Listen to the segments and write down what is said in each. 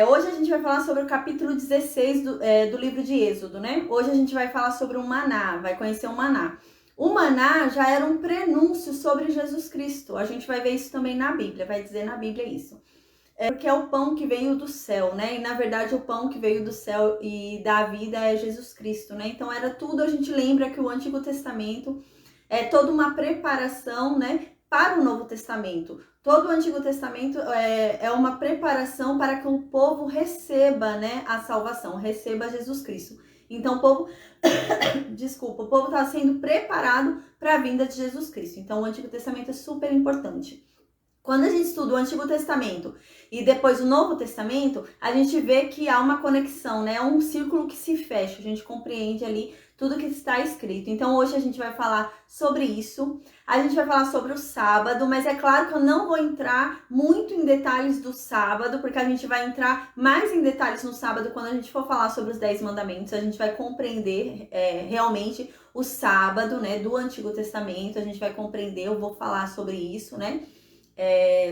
Hoje a gente vai falar sobre o capítulo 16 do livro de Êxodo, né? Hoje a gente vai falar sobre o maná, vai conhecer o maná. O maná já era um prenúncio sobre Jesus Cristo. A gente vai ver isso também na Bíblia, vai dizer na Bíblia isso. Porque é o pão que veio do céu, né? E na verdade o pão que veio do céu e da vida é Jesus Cristo, né? Então era tudo, a gente lembra que o Antigo Testamento é toda uma preparação, né, para o Novo Testamento. Todo o Antigo Testamento é uma preparação para que o povo receba, né, a salvação, receba Jesus Cristo. Então o povo, desculpa, o povo está sendo preparado para a vinda de Jesus Cristo. Então o Antigo Testamento é super importante. Quando a gente estuda o Antigo Testamento e depois o Novo Testamento, a gente vê que há uma conexão, né? É um círculo que se fecha, a gente compreende ali tudo que está escrito. Então hoje a gente vai falar sobre isso, a gente vai falar sobre o sábado, mas é claro que eu não vou entrar muito em detalhes do sábado, porque a gente vai entrar mais em detalhes no sábado quando a gente for falar sobre os 10 mandamentos, a gente vai compreender realmente o sábado, né, do Antigo Testamento, a gente vai compreender, eu vou falar sobre isso, né?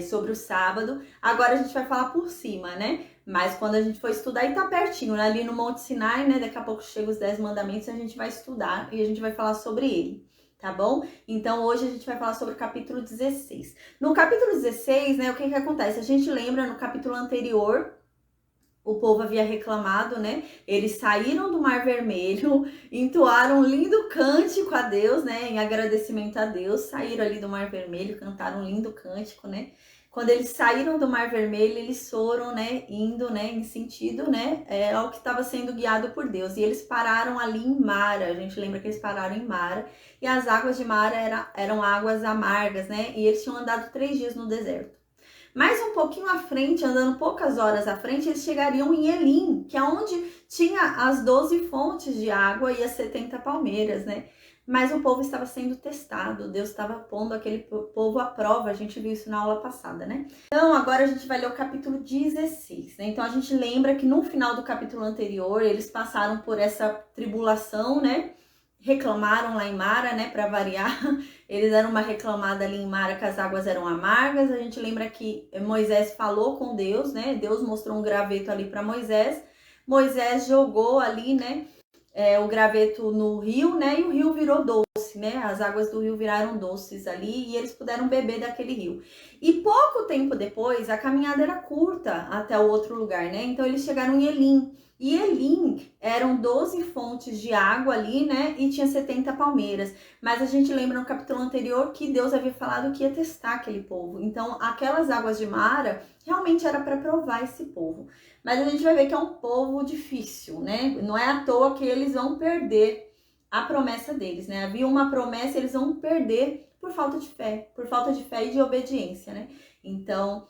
Sobre o sábado. Agora a gente vai falar por cima, né? Mas quando a gente for estudar, e tá pertinho, né? Ali no Monte Sinai, né? Daqui a pouco chega os 10 mandamentos, a gente vai estudar e a gente vai falar sobre ele, tá bom? Então hoje a gente vai falar sobre o capítulo 16. No capítulo 16, né? O que acontece? A gente lembra no capítulo anterior, o povo havia reclamado, né? Eles saíram do Mar Vermelho, entoaram um lindo cântico a Deus, né? Em agradecimento a Deus, saíram ali do Mar Vermelho, cantaram um lindo cântico, né? Quando eles saíram do Mar Vermelho, eles foram, né? Indo, né? Em sentido, né? Ao que estava sendo guiado por Deus. E eles pararam ali em Mara. A gente lembra que eles pararam em Mara. E as águas de Mara eram águas amargas, né? E eles tinham andado 3 dias no deserto. Mais um pouquinho à frente, andando poucas horas à frente, eles chegariam em Elim, que é onde tinha as 12 fontes de água e as 70 palmeiras, né? Mas o povo estava sendo testado, Deus estava pondo aquele povo à prova, a gente viu isso na aula passada, né? Então, agora a gente vai ler o capítulo 16, né? Então, a gente lembra que no final do capítulo anterior, eles passaram por essa tribulação, né? Reclamaram lá em Mara, né, para variar, eles deram uma reclamada ali em Mara que as águas eram amargas. A gente lembra que Moisés falou com Deus, né, Deus mostrou um graveto ali para Moisés, Moisés jogou ali, né, o graveto no rio, né, e o rio virou doce, né, as águas do rio viraram doces ali e eles puderam beber daquele rio. E pouco tempo depois, a caminhada era curta até o outro lugar, né, então eles chegaram em Elim. E Elim eram 12 fontes de água ali, né? E tinha 70 palmeiras. Mas a gente lembra no capítulo anterior que Deus havia falado que ia testar aquele povo. Então, aquelas águas de Mara realmente era para provar esse povo. Mas a gente vai ver que é um povo difícil, né? Não é à toa que eles vão perder a promessa deles, né? Havia uma promessa e eles vão perder por falta de fé e de obediência, né? Então,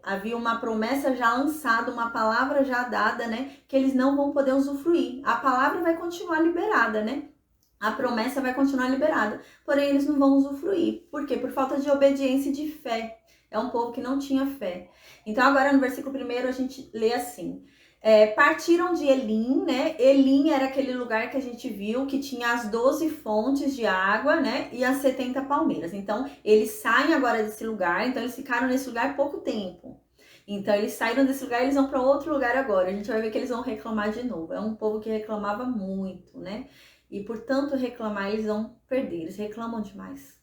havia uma promessa já lançada, uma palavra já dada, né? Que eles não vão poder usufruir. A palavra vai continuar liberada, né? A promessa vai continuar liberada. Porém, eles não vão usufruir. Por quê? Por falta de obediência e de fé. É um povo que não tinha fé. Então, agora no versículo 1 a gente lê assim. Partiram de Elim, né? Elim era aquele lugar que a gente viu que tinha as 12 fontes de água, né? E as 70 palmeiras. Então, eles saem agora desse lugar. Então, eles ficaram nesse lugar pouco tempo. Então, eles saíram desse lugar e eles vão para outro lugar agora. A gente vai ver que eles vão reclamar de novo. É um povo que reclamava muito, né? E por tanto reclamar, eles vão perder. Eles reclamam demais.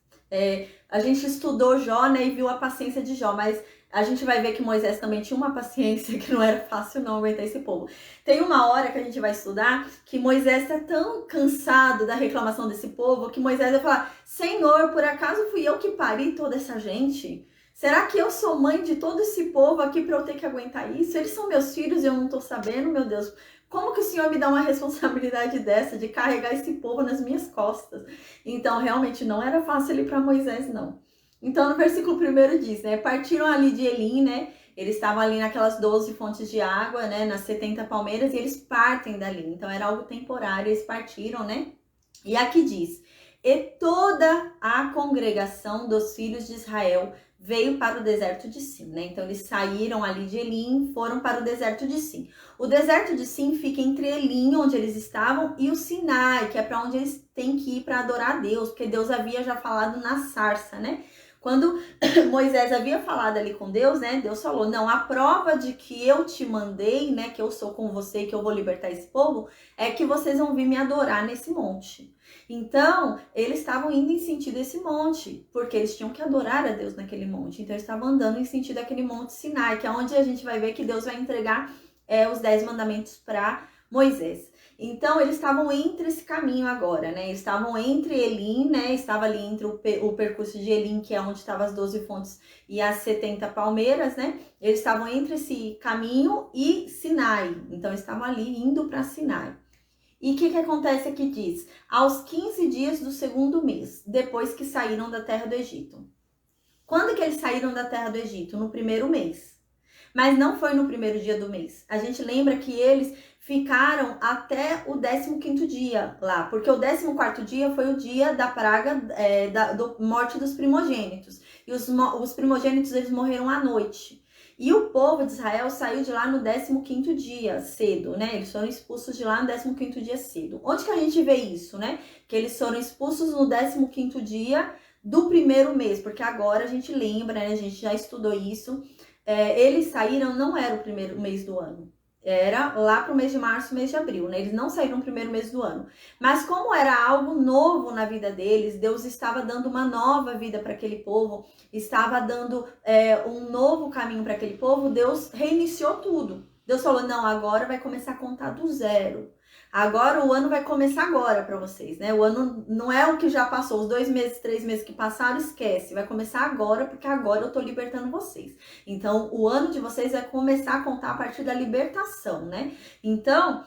A gente estudou Jó, né? E viu a paciência de Jó, mas a gente vai ver que Moisés também tinha uma paciência que não era fácil não aguentar esse povo. Tem uma hora que a gente vai estudar que Moisés está tão cansado da reclamação desse povo que Moisés vai falar: Senhor, por acaso fui eu que pari toda essa gente? Será que eu sou mãe de todo esse povo aqui para eu ter que aguentar isso? Eles são meus filhos e eu não estou sabendo, meu Deus. Como que o Senhor me dá uma responsabilidade dessa de carregar esse povo nas minhas costas? Então, realmente não era fácil ali para Moisés, não. Então, no versículo 1 diz, né? Partiram ali de Elim, né? Eles estavam ali naquelas 12 fontes de água, né? Nas 70 palmeiras, e eles partem dali. Então, era algo temporário, eles partiram, né? E aqui diz: e toda a congregação dos filhos de Israel veio para o deserto de Sim, né? Então, eles saíram ali de Elim, foram para o deserto de Sim. O deserto de Sim fica entre Elim, onde eles estavam, e o Sinai, que é para onde eles têm que ir para adorar a Deus, porque Deus havia já falado na sarça, né? Quando Moisés havia falado ali com Deus, né? Deus falou, não, a prova de que eu te mandei, né? Que eu sou com você e que eu vou libertar esse povo, é que vocês vão vir me adorar nesse monte. Então, eles estavam indo em sentido esse monte, porque eles tinham que adorar a Deus naquele monte. Então, eles estavam andando em sentido aquele monte Sinai, que é onde a gente vai ver que Deus vai entregar os 10 mandamentos para Moisés. Então, eles estavam entre esse caminho agora, né? Eles estavam entre Elim, né? Estava ali entre o percurso de Elim, que é onde estavam as 12 fontes e as 70 palmeiras, né? Eles estavam entre esse caminho e Sinai. Então, eles estavam ali indo para Sinai. E o que acontece aqui diz? Aos 15 dias do segundo mês, depois que saíram da terra do Egito. Quando que eles saíram da terra do Egito? No primeiro mês. Mas não foi no primeiro dia do mês. A gente lembra que eles ficaram até o 15º dia lá, porque o 14º dia foi o dia da praga, da morte dos primogênitos. E os primogênitos, eles morreram à noite. E o povo de Israel saiu de lá no 15º dia cedo, né? Eles foram expulsos de lá no 15º dia cedo. Onde que a gente vê isso, né? Que eles foram expulsos no 15º dia do primeiro mês, porque agora a gente lembra, né? A gente já estudou isso. Eles saíram, não era o primeiro mês do ano. Era lá pro mês de março, mês de abril, né? Eles não saíram no primeiro mês do ano. Mas como era algo novo na vida deles, Deus estava dando uma nova vida para aquele povo, estava dando um novo caminho para aquele povo, Deus reiniciou tudo. Deus falou, não, agora vai começar a contar do zero. Agora o ano vai começar agora para vocês, né? O ano não é o que já passou, os 2 meses, 3 meses que passaram, esquece. Vai começar agora, porque agora eu tô libertando vocês. Então, o ano de vocês vai começar a contar a partir da libertação, né? Então,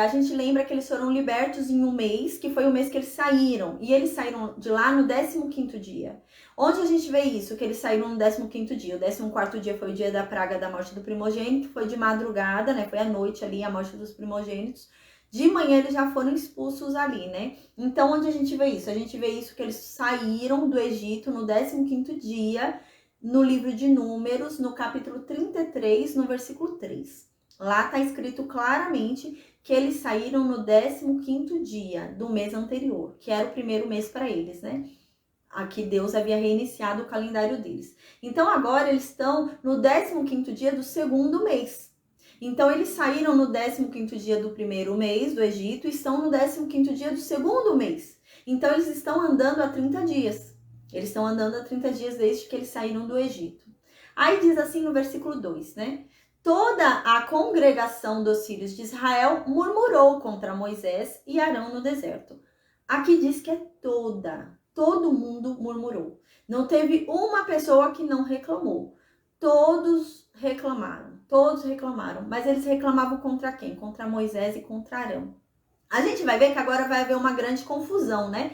a gente lembra que eles foram libertos em um mês, que foi o mês que eles saíram. E eles saíram de lá no 15º dia. Onde a gente vê isso? Que eles saíram no 15º dia. O 14º dia foi o dia da praga da morte do primogênito, foi de madrugada, né? Foi à noite ali a morte dos primogênitos. De manhã eles já foram expulsos ali, né? Então, onde a gente vê isso? A gente vê isso que eles saíram do Egito no 15º dia, no livro de Números, no capítulo 33, no versículo 3. Lá tá escrito claramente que eles saíram no 15º dia do mês anterior, que era o primeiro mês para eles, né? Aqui Deus havia reiniciado o calendário deles. Então, agora eles estão no 15º dia do segundo mês. Então, eles saíram no 15º dia do primeiro mês do Egito e estão no 15º dia do segundo mês. Então, eles estão andando há 30 dias. Eles estão andando há 30 dias desde que eles saíram do Egito. Aí diz assim no versículo 2, né? Toda a congregação dos filhos de Israel murmurou contra Moisés e Arão no deserto. Aqui diz que é todo mundo murmurou. Não teve uma pessoa que não reclamou. Todos reclamaram, mas eles reclamavam contra quem? Contra Moisés e contra Arão. A gente vai ver que agora vai haver uma grande confusão, né?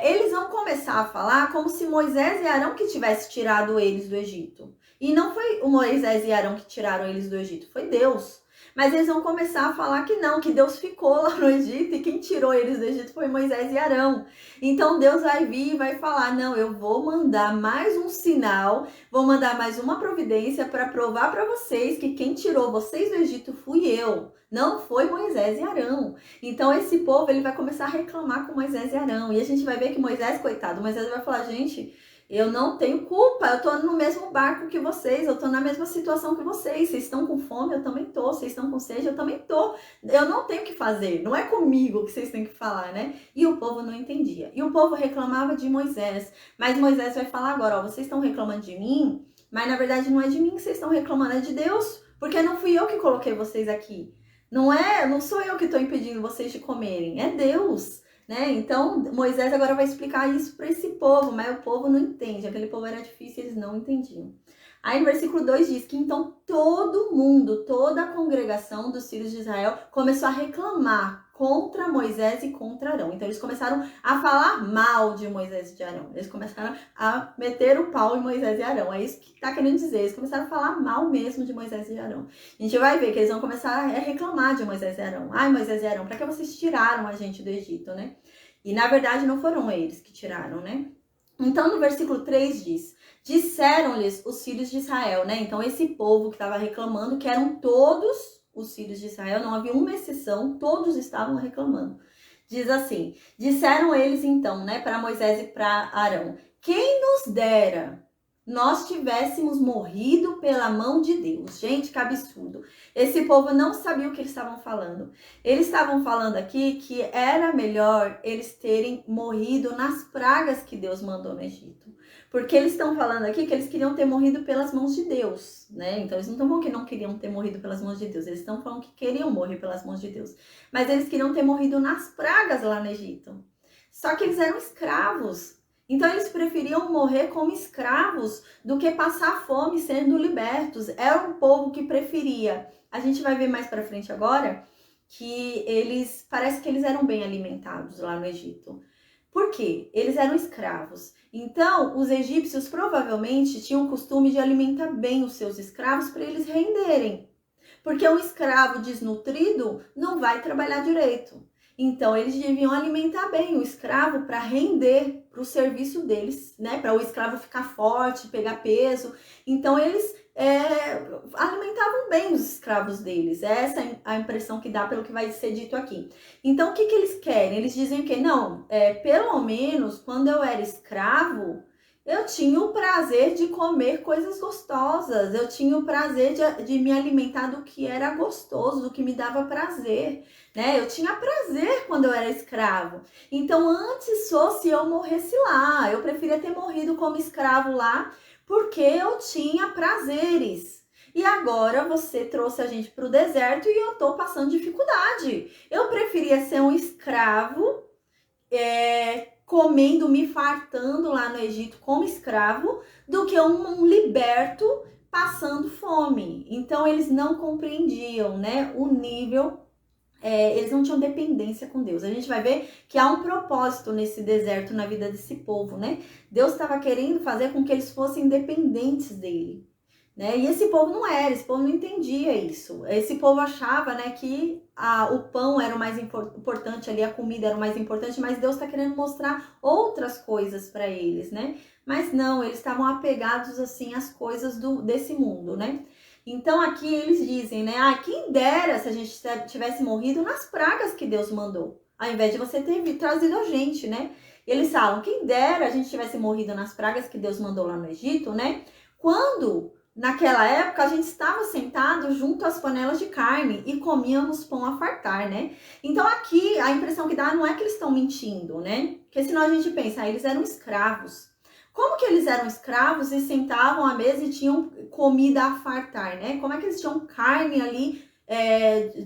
Eles vão começar a falar como se Moisés e Arão que tivessem tirado eles do Egito. E não foi o Moisés e Arão que tiraram eles do Egito, foi Deus. Mas eles vão começar a falar que não, que Deus ficou lá no Egito e quem tirou eles do Egito foi Moisés e Arão. Então Deus vai vir e vai falar, não, eu vou mandar mais um sinal, vou mandar mais uma providência para provar para vocês que quem tirou vocês do Egito fui eu, não foi Moisés e Arão. Então esse povo ele vai começar a reclamar com Moisés e Arão. E a gente vai ver que Moisés, coitado, Moisés vai falar, gente, eu não tenho culpa, eu tô no mesmo barco que vocês, eu tô na mesma situação que vocês estão com fome, eu também tô, vocês estão com sede, eu também tô, eu não tenho o que fazer, não é comigo que vocês têm que falar, né? E o povo não entendia, e o povo reclamava de Moisés, mas Moisés vai falar agora, ó, vocês estão reclamando de mim, mas na verdade não é de mim que vocês estão reclamando, é de Deus, porque não fui eu que coloquei vocês aqui, não sou eu que tô impedindo vocês de comerem, é Deus. Né? Então, Moisés agora vai explicar isso para esse povo, mas o povo não entende. Aquele povo era difícil, eles não entendiam. Aí no versículo 2 diz que então todo mundo, toda a congregação dos filhos de Israel começou a reclamar contra Moisés e contra Arão. Então eles começaram a falar mal de Moisés e de Arão. Eles começaram a meter o pau em Moisés e Arão. É isso que está querendo dizer. Eles começaram a falar mal mesmo de Moisés e Arão. A gente vai ver que eles vão começar a reclamar de Moisés e Arão. Ai, Moisés e Arão, para que vocês tiraram a gente do Egito, né? E na verdade não foram eles que tiraram, né? Então no versículo 3 diz: disseram-lhes os filhos de Israel, né? Então esse povo que estava reclamando, que eram todos os filhos de Israel, não havia uma exceção, todos estavam reclamando. Diz assim: disseram eles então, né, para Moisés e para Arão: Quem nos dera nós tivéssemos morrido pela mão de Deus. Gente, que absurdo. Esse povo não sabia o que eles estavam falando. Eles estavam falando aqui que era melhor eles terem morrido nas pragas que Deus mandou no Egito. Porque eles estão falando aqui que eles queriam ter morrido pelas mãos de Deus, né? Então eles não estão falando que não queriam ter morrido pelas mãos de Deus. Eles estão falando que queriam morrer pelas mãos de Deus. Mas eles queriam ter morrido nas pragas lá no Egito. Só que eles eram escravos. Então eles preferiam morrer como escravos do que passar fome sendo libertos. Era um povo que preferia. A gente vai ver mais pra frente agora que parece que eles eram bem alimentados lá no Egito. Por quê? Eles eram escravos. Então, os egípcios provavelmente tinham o costume de alimentar bem os seus escravos para eles renderem. Porque um escravo desnutrido não vai trabalhar direito. Então, eles deviam alimentar bem o escravo para render para o serviço deles, né? Para o escravo ficar forte, pegar peso. Então, eles alimentavam bem os escravos deles. Essa é a impressão que dá pelo que vai ser dito aqui. Então, o que eles querem? Eles dizem que, não, pelo menos, quando eu era escravo, eu tinha o prazer de comer coisas gostosas, eu tinha o prazer de me alimentar do que era gostoso, do que me dava prazer, né? Eu tinha prazer quando eu era escravo. Então, antes fosse eu morresse lá, eu preferia ter morrido como escravo lá, porque eu tinha prazeres. E agora você trouxe a gente para o deserto e eu tô passando dificuldade. Eu preferia ser um escravo, comendo, me fartando lá no Egito como escravo, do que um liberto passando fome. Então, eles não compreendiam, né, o nível, eles não tinham dependência com Deus. A gente vai ver que há um propósito nesse deserto na vida desse povo, né? Deus estava querendo fazer com que eles fossem dependentes dele, né? E esse povo não era, esse povo não entendia isso. Esse povo achava, né, que o pão era o mais importante ali, a comida era o mais importante, mas Deus está querendo mostrar outras coisas para eles, né? Mas não, eles estavam apegados assim às coisas desse mundo, né? Então aqui eles dizem, né? Quem dera se a gente tivesse morrido nas pragas que Deus mandou, ao invés de você ter trazido a gente, né? E eles falam, quem dera a gente tivesse morrido nas pragas que Deus mandou lá no Egito, né? Quando naquela época a gente estava sentado junto às panelas de carne e comíamos pão a fartar, né? Então aqui a impressão que dá não é que eles estão mentindo, né? Porque senão a gente pensa, eles eram escravos. Como que eles eram escravos e sentavam à mesa e tinham comida a fartar, né? Como é que eles tinham carne ali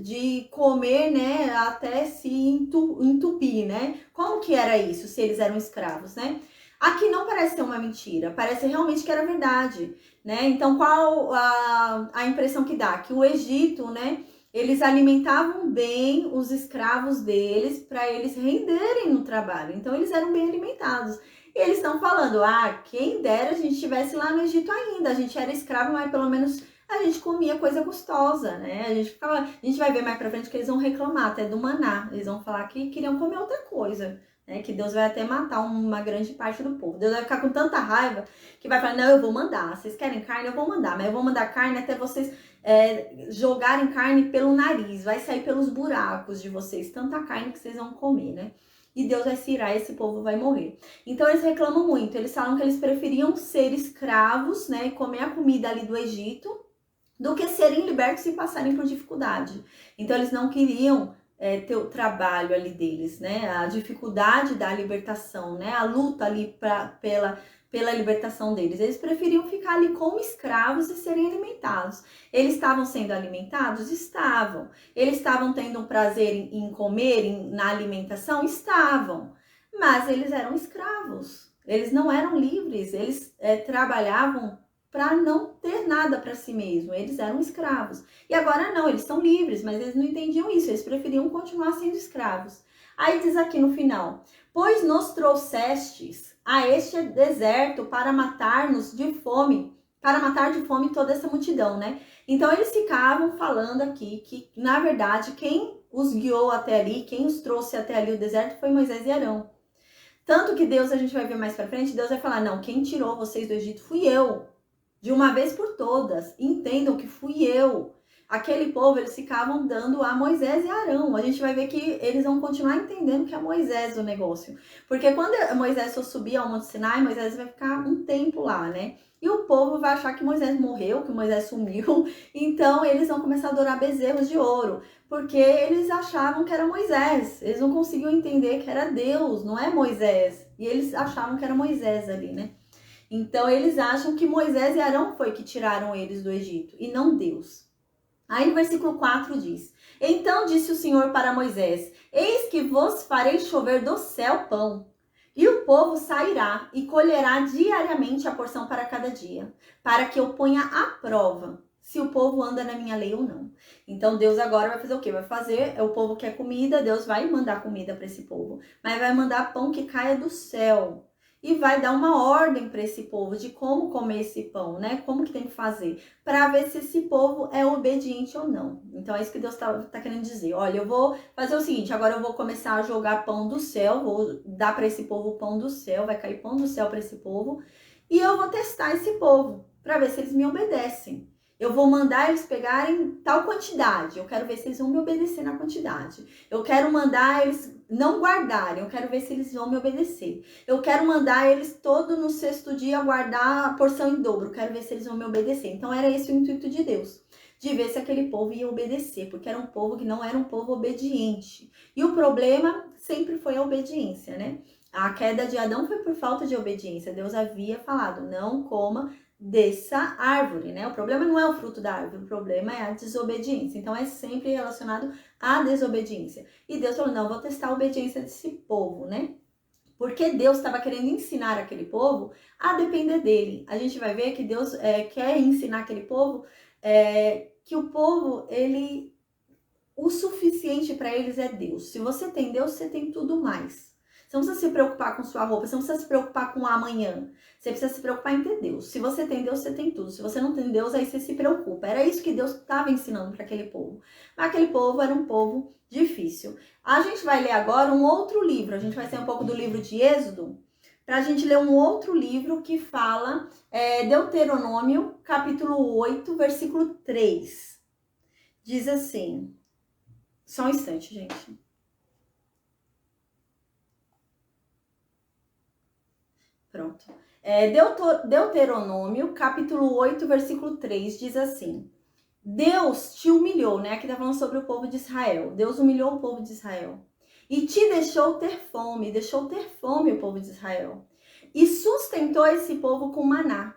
de comer, né? Até se entupir, né? Como que era isso, se eles eram escravos, né? Aqui não parece ser uma mentira, parece realmente que era verdade, né? Então, qual a impressão que dá? Que o Egito, né? Eles alimentavam bem os escravos deles para eles renderem no trabalho. Então, eles eram bem alimentados. E eles estão falando, quem dera a gente estivesse lá no Egito ainda. A gente era escravo, mas pelo menos a gente comia coisa gostosa, né? A gente vai ver mais pra frente que eles vão reclamar até do maná. Eles vão falar que queriam comer outra coisa, né? Que Deus vai até matar uma grande parte do povo. Deus vai ficar com tanta raiva que vai falar, não, eu vou mandar. Vocês querem carne? Eu vou mandar. Mas eu vou mandar carne até vocês jogarem carne pelo nariz. Vai sair pelos buracos de vocês. Tanta carne que vocês vão comer, né? E Deus vai se irar, esse povo vai morrer. Então eles reclamam muito, eles falam que eles preferiam ser escravos, né, e comer a comida ali do Egito, do que serem libertos e passarem por dificuldade. Então eles não queriam ter o trabalho ali deles, né, a dificuldade da libertação, né, a luta ali pela libertação deles. Eles preferiam ficar ali como escravos e serem alimentados. Eles estavam sendo alimentados? Estavam. Eles estavam tendo um prazer em comer, na alimentação? Estavam. Mas eles eram escravos. Eles não eram livres. Eles trabalhavam para não ter nada para si mesmo. Eles eram escravos. E agora não, eles são livres, mas eles não entendiam isso. Eles preferiam continuar sendo escravos. Aí diz aqui no final, pois nos trouxestes a este deserto para matar-nos de fome, para matar de fome toda essa multidão, né? Então eles ficavam falando aqui que, na verdade, quem os guiou até ali, quem os trouxe até ali o deserto foi Moisés e Arão. Tanto que Deus, a gente vai ver mais pra frente, Deus vai falar, não, quem tirou vocês do Egito fui eu, de uma vez por todas. Entendam que fui eu. aquele povo, eles ficavam dando a Moisés e Arão. A gente vai ver que eles vão continuar entendendo que é Moisés o negócio. Porque quando Moisés for subir ao Monte Sinai, Moisés vai ficar um tempo lá, né? E o povo vai achar que Moisés morreu, que Moisés sumiu. Então, eles vão começar a adorar bezerros de ouro. Porque eles achavam que era Moisés. Eles não conseguiam entender que era Deus, não é Moisés. E eles achavam que era Moisés ali, né? Então, eles acham que Moisés e Arão foi que tiraram eles do Egito, e não Deus. Aí no versículo 4 diz: Então disse o Senhor para Moisés: Eis que vos farei chover do céu pão, e o povo sairá e colherá diariamente a porção para cada dia, para que eu ponha à prova se o povo anda na minha lei ou não. Então Deus agora vai fazer o quê? Vai fazer, o povo quer comida, Deus vai mandar comida para esse povo, mas vai mandar pão que caia do céu. E vai dar uma ordem para esse povo de como comer esse pão, né? Como que tem que fazer, para ver se esse povo é obediente ou não. Então é isso que Deus tá querendo dizer. Olha, eu vou fazer o seguinte, agora eu vou começar a jogar pão do céu, vou dar para esse povo pão do céu, vai cair pão do céu para esse povo, e eu vou testar esse povo, para ver se eles me obedecem. Eu vou mandar eles pegarem tal quantidade, eu quero ver se eles vão me obedecer na quantidade. Eu quero mandar eles não guardarem, eu quero ver se eles vão me obedecer. Eu quero mandar eles todo no sexto dia guardar a porção em dobro, eu quero ver se eles vão me obedecer. Então era esse o intuito de Deus, de ver se aquele povo ia obedecer, porque era um povo que não era um povo obediente. E o problema sempre foi a obediência, né? A queda de Adão foi por falta de obediência. Deus havia falado, não coma dessa árvore, né? O problema não é o fruto da árvore, o problema é a desobediência. Então é sempre relacionado à desobediência. E Deus falou, não, vou testar a obediência desse povo, né? Porque Deus estava querendo ensinar aquele povo a depender dele. A gente vai ver que Deus quer ensinar aquele povo que o povo, o suficiente para eles é Deus. Se você tem Deus, você tem tudo mais. Você não precisa se preocupar com sua roupa, você não precisa se preocupar com o amanhã. Você precisa se preocupar em ter Deus. Se você tem Deus, você tem tudo. Se você não tem Deus, aí você se preocupa. Era isso que Deus estava ensinando para aquele povo. Mas aquele povo era um povo difícil. A gente vai ler agora um outro livro. A gente vai ser um pouco do livro de Êxodo, para a gente ler um outro livro que fala Deuteronômio, capítulo 8, versículo 3. Diz assim... Só um instante, gente. Pronto. Deuteronômio, capítulo 8, versículo 3, diz assim: Deus te humilhou, né? Aqui tá falando sobre o povo de Israel. Deus humilhou o povo de Israel. E te deixou ter fome o povo de Israel. E sustentou esse povo com maná,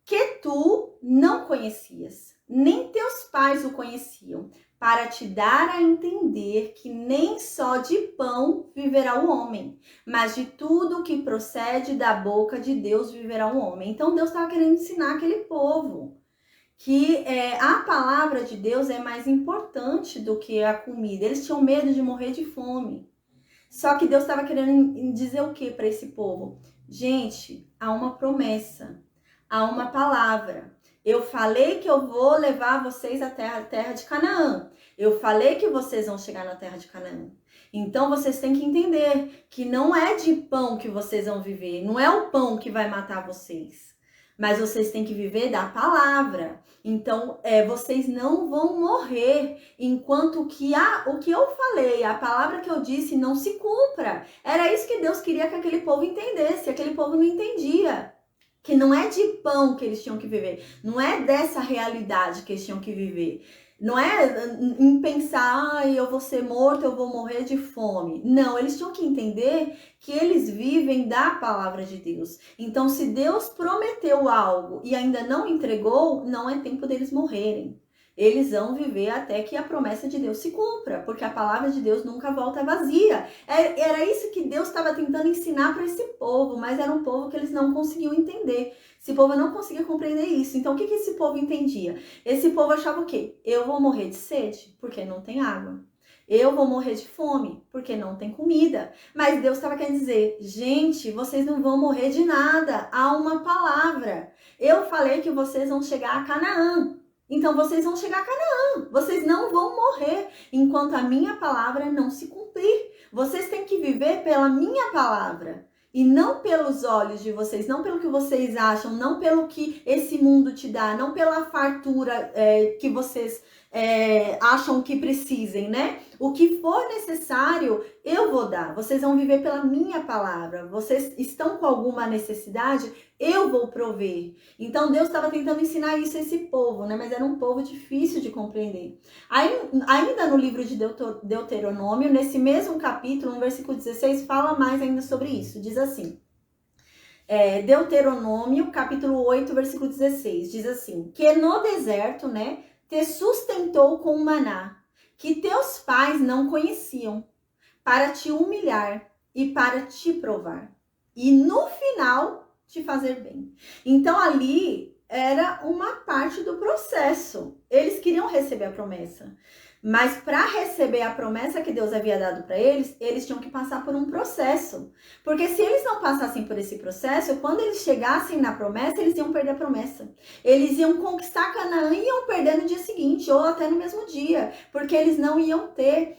que tu não conhecias, nem teus pais o conheciam, para te dar a entender que nem só de pão viverá o homem, mas de tudo que procede da boca de Deus viverá o homem. Então Deus estava querendo ensinar aquele povo que a palavra de Deus é mais importante do que a comida. Eles tinham medo de morrer de fome. Só que Deus estava querendo dizer o que para esse povo? Gente, há uma promessa, há uma palavra. Eu falei que eu vou levar vocês até a terra de Canaã. Eu falei que vocês vão chegar na terra de Canaã. Então vocês têm que entender que não é de pão que vocês vão viver. Não é o pão que vai matar vocês. Mas vocês têm que viver da palavra. Então vocês não vão morrer enquanto o que eu falei, a palavra que eu disse não se cumpra. Era isso que Deus queria que aquele povo entendesse. Aquele povo não entendia. Que não é de pão que eles tinham que viver, não é dessa realidade que eles tinham que viver. Não é em pensar, eu vou ser morto, eu vou morrer de fome. Não, eles tinham que entender que eles vivem da palavra de Deus. Então, se Deus prometeu algo e ainda não entregou, não é tempo deles morrerem. Eles vão viver até que a promessa de Deus se cumpra, porque a palavra de Deus nunca volta vazia. Era isso que Deus estava tentando ensinar para esse povo, mas era um povo que eles não conseguiam entender. Esse povo não conseguia compreender isso. Então, o que esse povo entendia? Esse povo achava o quê? Eu vou morrer de sede, porque não tem água. Eu vou morrer de fome, porque não tem comida. Mas Deus estava querendo dizer, gente, vocês não vão morrer de nada. Há uma palavra. Eu falei que vocês vão chegar a Canaã. Então vocês vão chegar a Canaã, vocês não vão morrer enquanto a minha palavra não se cumprir. Vocês têm que viver pela minha palavra. E não pelos olhos de vocês, não pelo que vocês acham, não pelo que esse mundo te dá, não pela fartura que vocês acham que precisem, né? O que for necessário, eu vou dar. Vocês vão viver pela minha palavra. Vocês estão com alguma necessidade, eu vou prover. Então, Deus estava tentando ensinar isso a esse povo, né? Mas era um povo difícil de compreender. Ainda no livro de Deuteronômio, nesse mesmo capítulo, no versículo 16, fala mais ainda sobre isso. Diz assim, Deuteronômio, capítulo 8, versículo 16, diz assim, que no deserto, né, te sustentou com maná, que teus pais não conheciam, para te humilhar e para te provar. E no final, te fazer bem. Então ali era uma parte do processo. Eles queriam receber a promessa. Mas para receber a promessa que Deus havia dado para eles, eles tinham que passar por um processo. Porque se eles não passassem por esse processo, quando eles chegassem na promessa, eles iam perder a promessa. Eles iam conquistar Canaã e iam perder no dia seguinte, ou até no mesmo dia. Porque eles não iam ter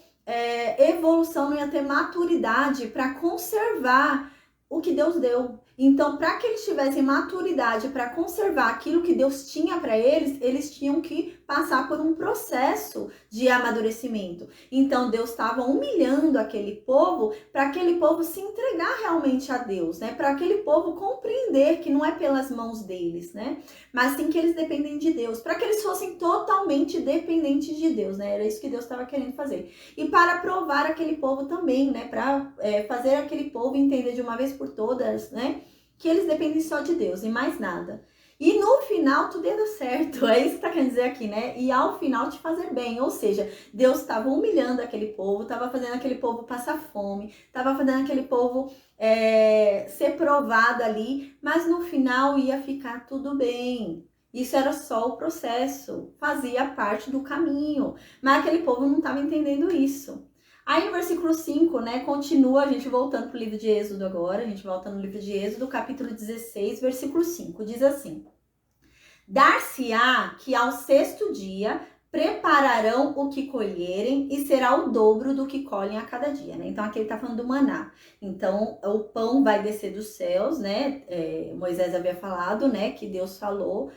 evolução, não ia ter maturidade para conservar o que Deus deu. Então, para que eles tivessem maturidade para conservar aquilo que Deus tinha para eles, eles tinham que passar por um processo de amadurecimento. Então, Deus estava humilhando aquele povo para aquele povo se entregar realmente a Deus, né? Para aquele povo compreender que não é pelas mãos deles, né? Mas sim que eles dependem de Deus, para que eles fossem totalmente dependentes de Deus, né? Era isso que Deus estava querendo fazer. E para provar aquele povo também, né? Para fazer aquele povo entender de uma vez por todas, né? Que eles dependem só de Deus e mais nada. E no final tudo ia dar certo, é isso que tá querendo dizer aqui, né? E ao final te fazer bem, ou seja, Deus estava humilhando aquele povo, estava fazendo aquele povo passar fome, estava fazendo aquele povo ser provado ali, mas no final ia ficar tudo bem. Isso era só o processo, fazia parte do caminho, mas aquele povo não estava entendendo isso. Aí no versículo 5, né, continua, a gente voltando para o livro de Êxodo agora, a gente volta no livro de Êxodo, capítulo 16, versículo 5, diz assim: Dar-se-á que ao sexto dia prepararão o que colherem e será o dobro do que colhem a cada dia, né? Então aqui ele tá falando do maná. Então o pão vai descer dos céus, né? Moisés havia falado, né, que Deus falou.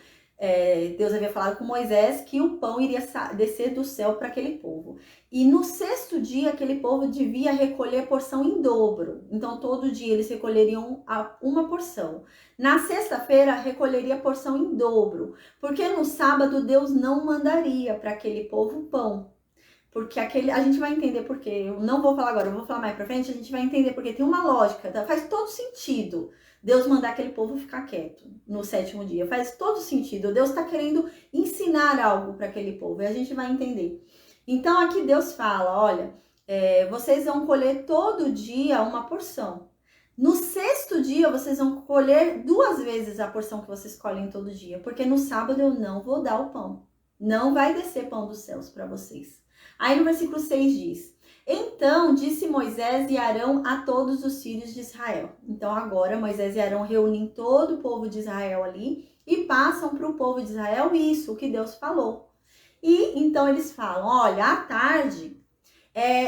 Deus havia falado com Moisés que o pão iria descer do céu para aquele povo. E no sexto dia, aquele povo devia recolher porção em dobro. Então, todo dia eles recolheriam uma porção. Na sexta-feira, recolheria porção em dobro. Porque no sábado, Deus não mandaria para aquele povo pão. Porque a gente vai entender por quê. Eu não vou falar agora, eu vou falar mais pra frente, a gente vai entender porque tem uma lógica, tá? Faz todo sentido Deus mandar aquele povo ficar quieto no sétimo dia. Faz todo sentido. Deus está querendo ensinar algo para aquele povo e a gente vai entender. Então aqui Deus fala, olha, vocês vão colher todo dia uma porção. No sexto dia, vocês vão colher 2 vezes a porção que vocês colhem todo dia. Porque no sábado eu não vou dar o pão. Não vai descer pão dos céus para vocês. Aí no versículo 6 diz: Então disse Moisés e Arão a todos os filhos de Israel. Então agora Moisés e Arão reúnem todo o povo de Israel ali e passam para o povo de Israel isso, o que Deus falou. E então eles falam, olha, à tarde,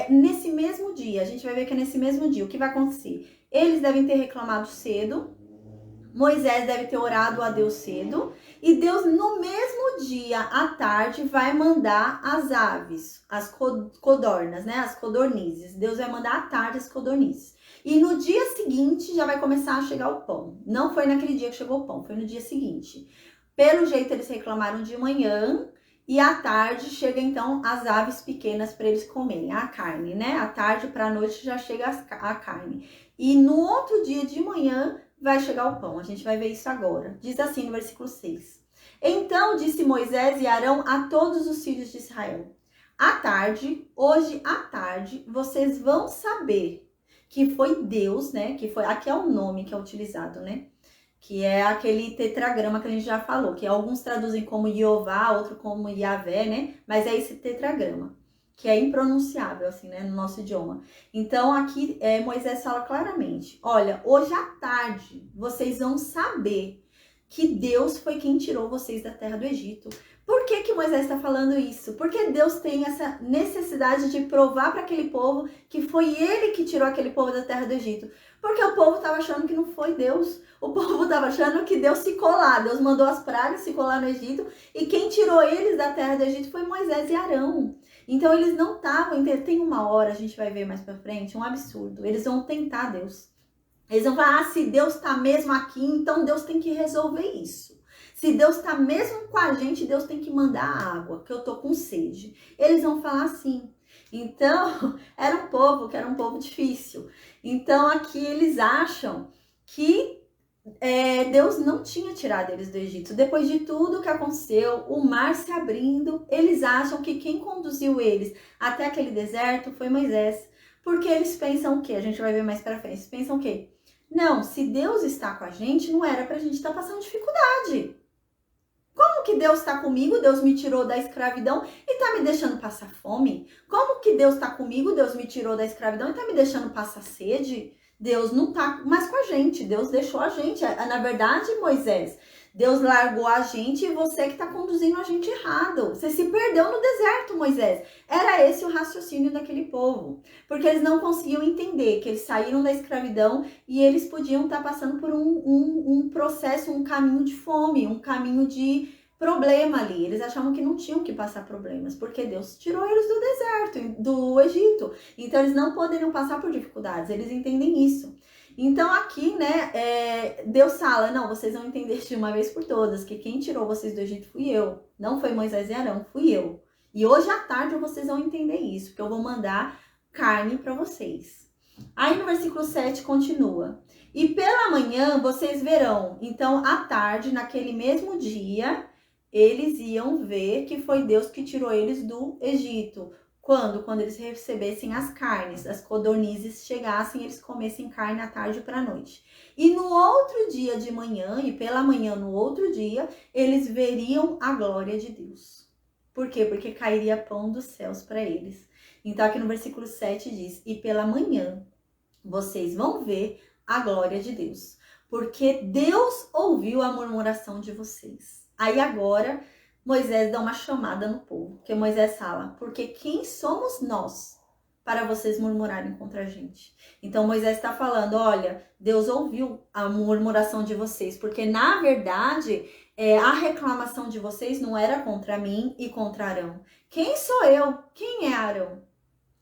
nesse mesmo dia, a gente vai ver que é nesse mesmo dia, o que vai acontecer? Eles devem ter reclamado cedo, Moisés deve ter orado a Deus cedo, e Deus no mesmo dia, à tarde, vai mandar as aves, as codornas, né? As codornizes. Deus vai mandar à tarde as codornizes. E no dia seguinte já vai começar a chegar o pão. Não foi naquele dia que chegou o pão, foi no dia seguinte. Pelo jeito eles reclamaram de manhã e à tarde chega então as aves pequenas para eles comerem, a carne, né? À tarde para a noite já chega a carne. E no outro dia de manhã vai chegar o pão. A gente vai ver isso agora. Diz assim no versículo 6. Então disse Moisés e Arão a todos os filhos de Israel: À tarde, hoje à tarde, vocês vão saber que foi Deus, né? Que foi, aqui é o nome que é utilizado, né? Que é aquele tetragrama que a gente já falou, que alguns traduzem como Jeová, outro como Yahvé, né? Mas é esse tetragrama, que é impronunciável, assim, né, no nosso idioma. Então, aqui Moisés fala claramente, olha, hoje à tarde vocês vão saber que Deus foi quem tirou vocês da terra do Egito. Por que que Moisés está falando isso? Porque Deus tem essa necessidade de provar para aquele povo que foi ele que tirou aquele povo da terra do Egito. Porque o povo estava achando que não foi Deus. O povo estava achando que Deus ficou lá. Deus mandou as pragas, ficou lá no Egito. E quem tirou eles da terra do Egito foi Moisés e Arão. Então eles não estavam... Tem uma hora, a gente vai ver mais para frente, um absurdo. Eles vão tentar Deus. Eles vão falar, se Deus está mesmo aqui, então Deus tem que resolver isso. Se Deus está mesmo com a gente, Deus tem que mandar água, que eu tô com sede. Eles vão falar assim. Então, era um povo que era um povo difícil. Então, aqui eles acham que Deus não tinha tirado eles do Egito. Depois de tudo que aconteceu, o mar se abrindo, eles acham que quem conduziu eles até aquele deserto foi Moisés. Porque eles pensam o quê? A gente vai ver mais pra frente. Eles pensam o quê? Não, se Deus está com a gente, não era pra gente estar passando dificuldade. Como que Deus está comigo? Deus me tirou da escravidão e está me deixando passar fome? Como que Deus está comigo? Deus me tirou da escravidão e está me deixando passar sede? Deus não está mais com a gente. Deus deixou a gente. Na verdade, Moisés, Deus largou a gente e você que está conduzindo a gente errado. Você se perdeu no deserto, Moisés. Era esse o raciocínio daquele povo. Porque eles não conseguiam entender que eles saíram da escravidão e eles podiam estar passando por um processo, um caminho de fome, um caminho de problema ali. Eles achavam que não tinham que passar problemas, porque Deus tirou eles do deserto, do Egito. Então eles não poderiam passar por dificuldades, eles entendem isso. Então aqui, né, Deus fala, não, vocês vão entender de uma vez por todas, que quem tirou vocês do Egito fui eu. Não foi Moisés e Arão, fui eu. E hoje à tarde vocês vão entender isso, porque eu vou mandar carne para vocês. Aí no versículo 7 continua. E pela manhã vocês verão. Então à tarde, naquele mesmo dia, eles iam ver que foi Deus que tirou eles do Egito. Quando? Quando eles recebessem as carnes, as codornizes chegassem, eles comessem carne à tarde para a noite. E no outro dia de manhã, e pela manhã no outro dia, eles veriam a glória de Deus. Por quê? Porque cairia pão dos céus para eles. Então aqui no versículo 7 diz, e pela manhã vocês vão ver a glória de Deus. Porque Deus ouviu a murmuração de vocês. Aí agora Moisés dá uma chamada no povo, porque Moisés fala, porque quem somos nós para vocês murmurarem contra a gente? Então Moisés está falando, olha, Deus ouviu a murmuração de vocês, porque na verdade a reclamação de vocês não era contra mim e contra Arão. Quem sou eu? Quem é Arão?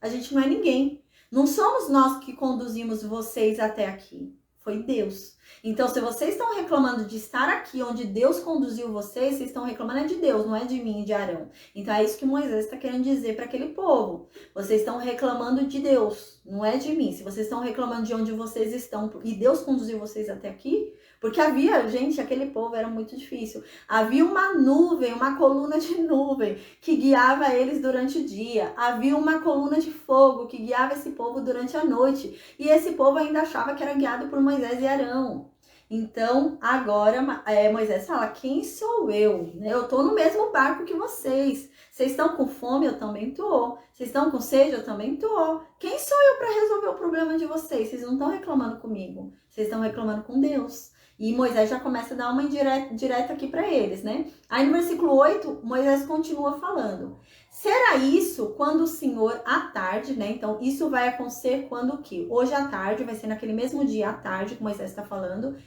A gente não é ninguém. Não somos nós que conduzimos vocês até aqui, foi Deus. Então, se vocês estão reclamando de estar aqui onde Deus conduziu vocês estão reclamando de Deus, não é de mim e de Arão. Então, é isso que Moisés está querendo dizer para aquele povo. Vocês estão reclamando de Deus, não é de mim. Se vocês estão reclamando de onde vocês estão e Deus conduziu vocês até aqui, porque havia, gente, aquele povo era muito difícil. Havia uma nuvem, uma coluna de nuvem que guiava eles durante o dia. Havia uma coluna de fogo que guiava esse povo durante a noite. E esse povo ainda achava que era guiado por Moisés e Arão. Então, agora Moisés fala, quem sou eu? Eu tô no mesmo barco que vocês. Vocês estão com fome? Eu também tô. Vocês estão com sede? Eu também tô. Quem sou eu para resolver o problema de vocês? Vocês não estão reclamando comigo. Vocês estão reclamando com Deus. E Moisés já começa a dar uma indireta aqui para eles, né? Aí no versículo 8, Moisés continua falando. Será isso quando o Senhor à tarde, né? Então, isso vai acontecer quando o quê? Hoje à tarde, vai ser naquele mesmo dia à tarde que Moisés está falando.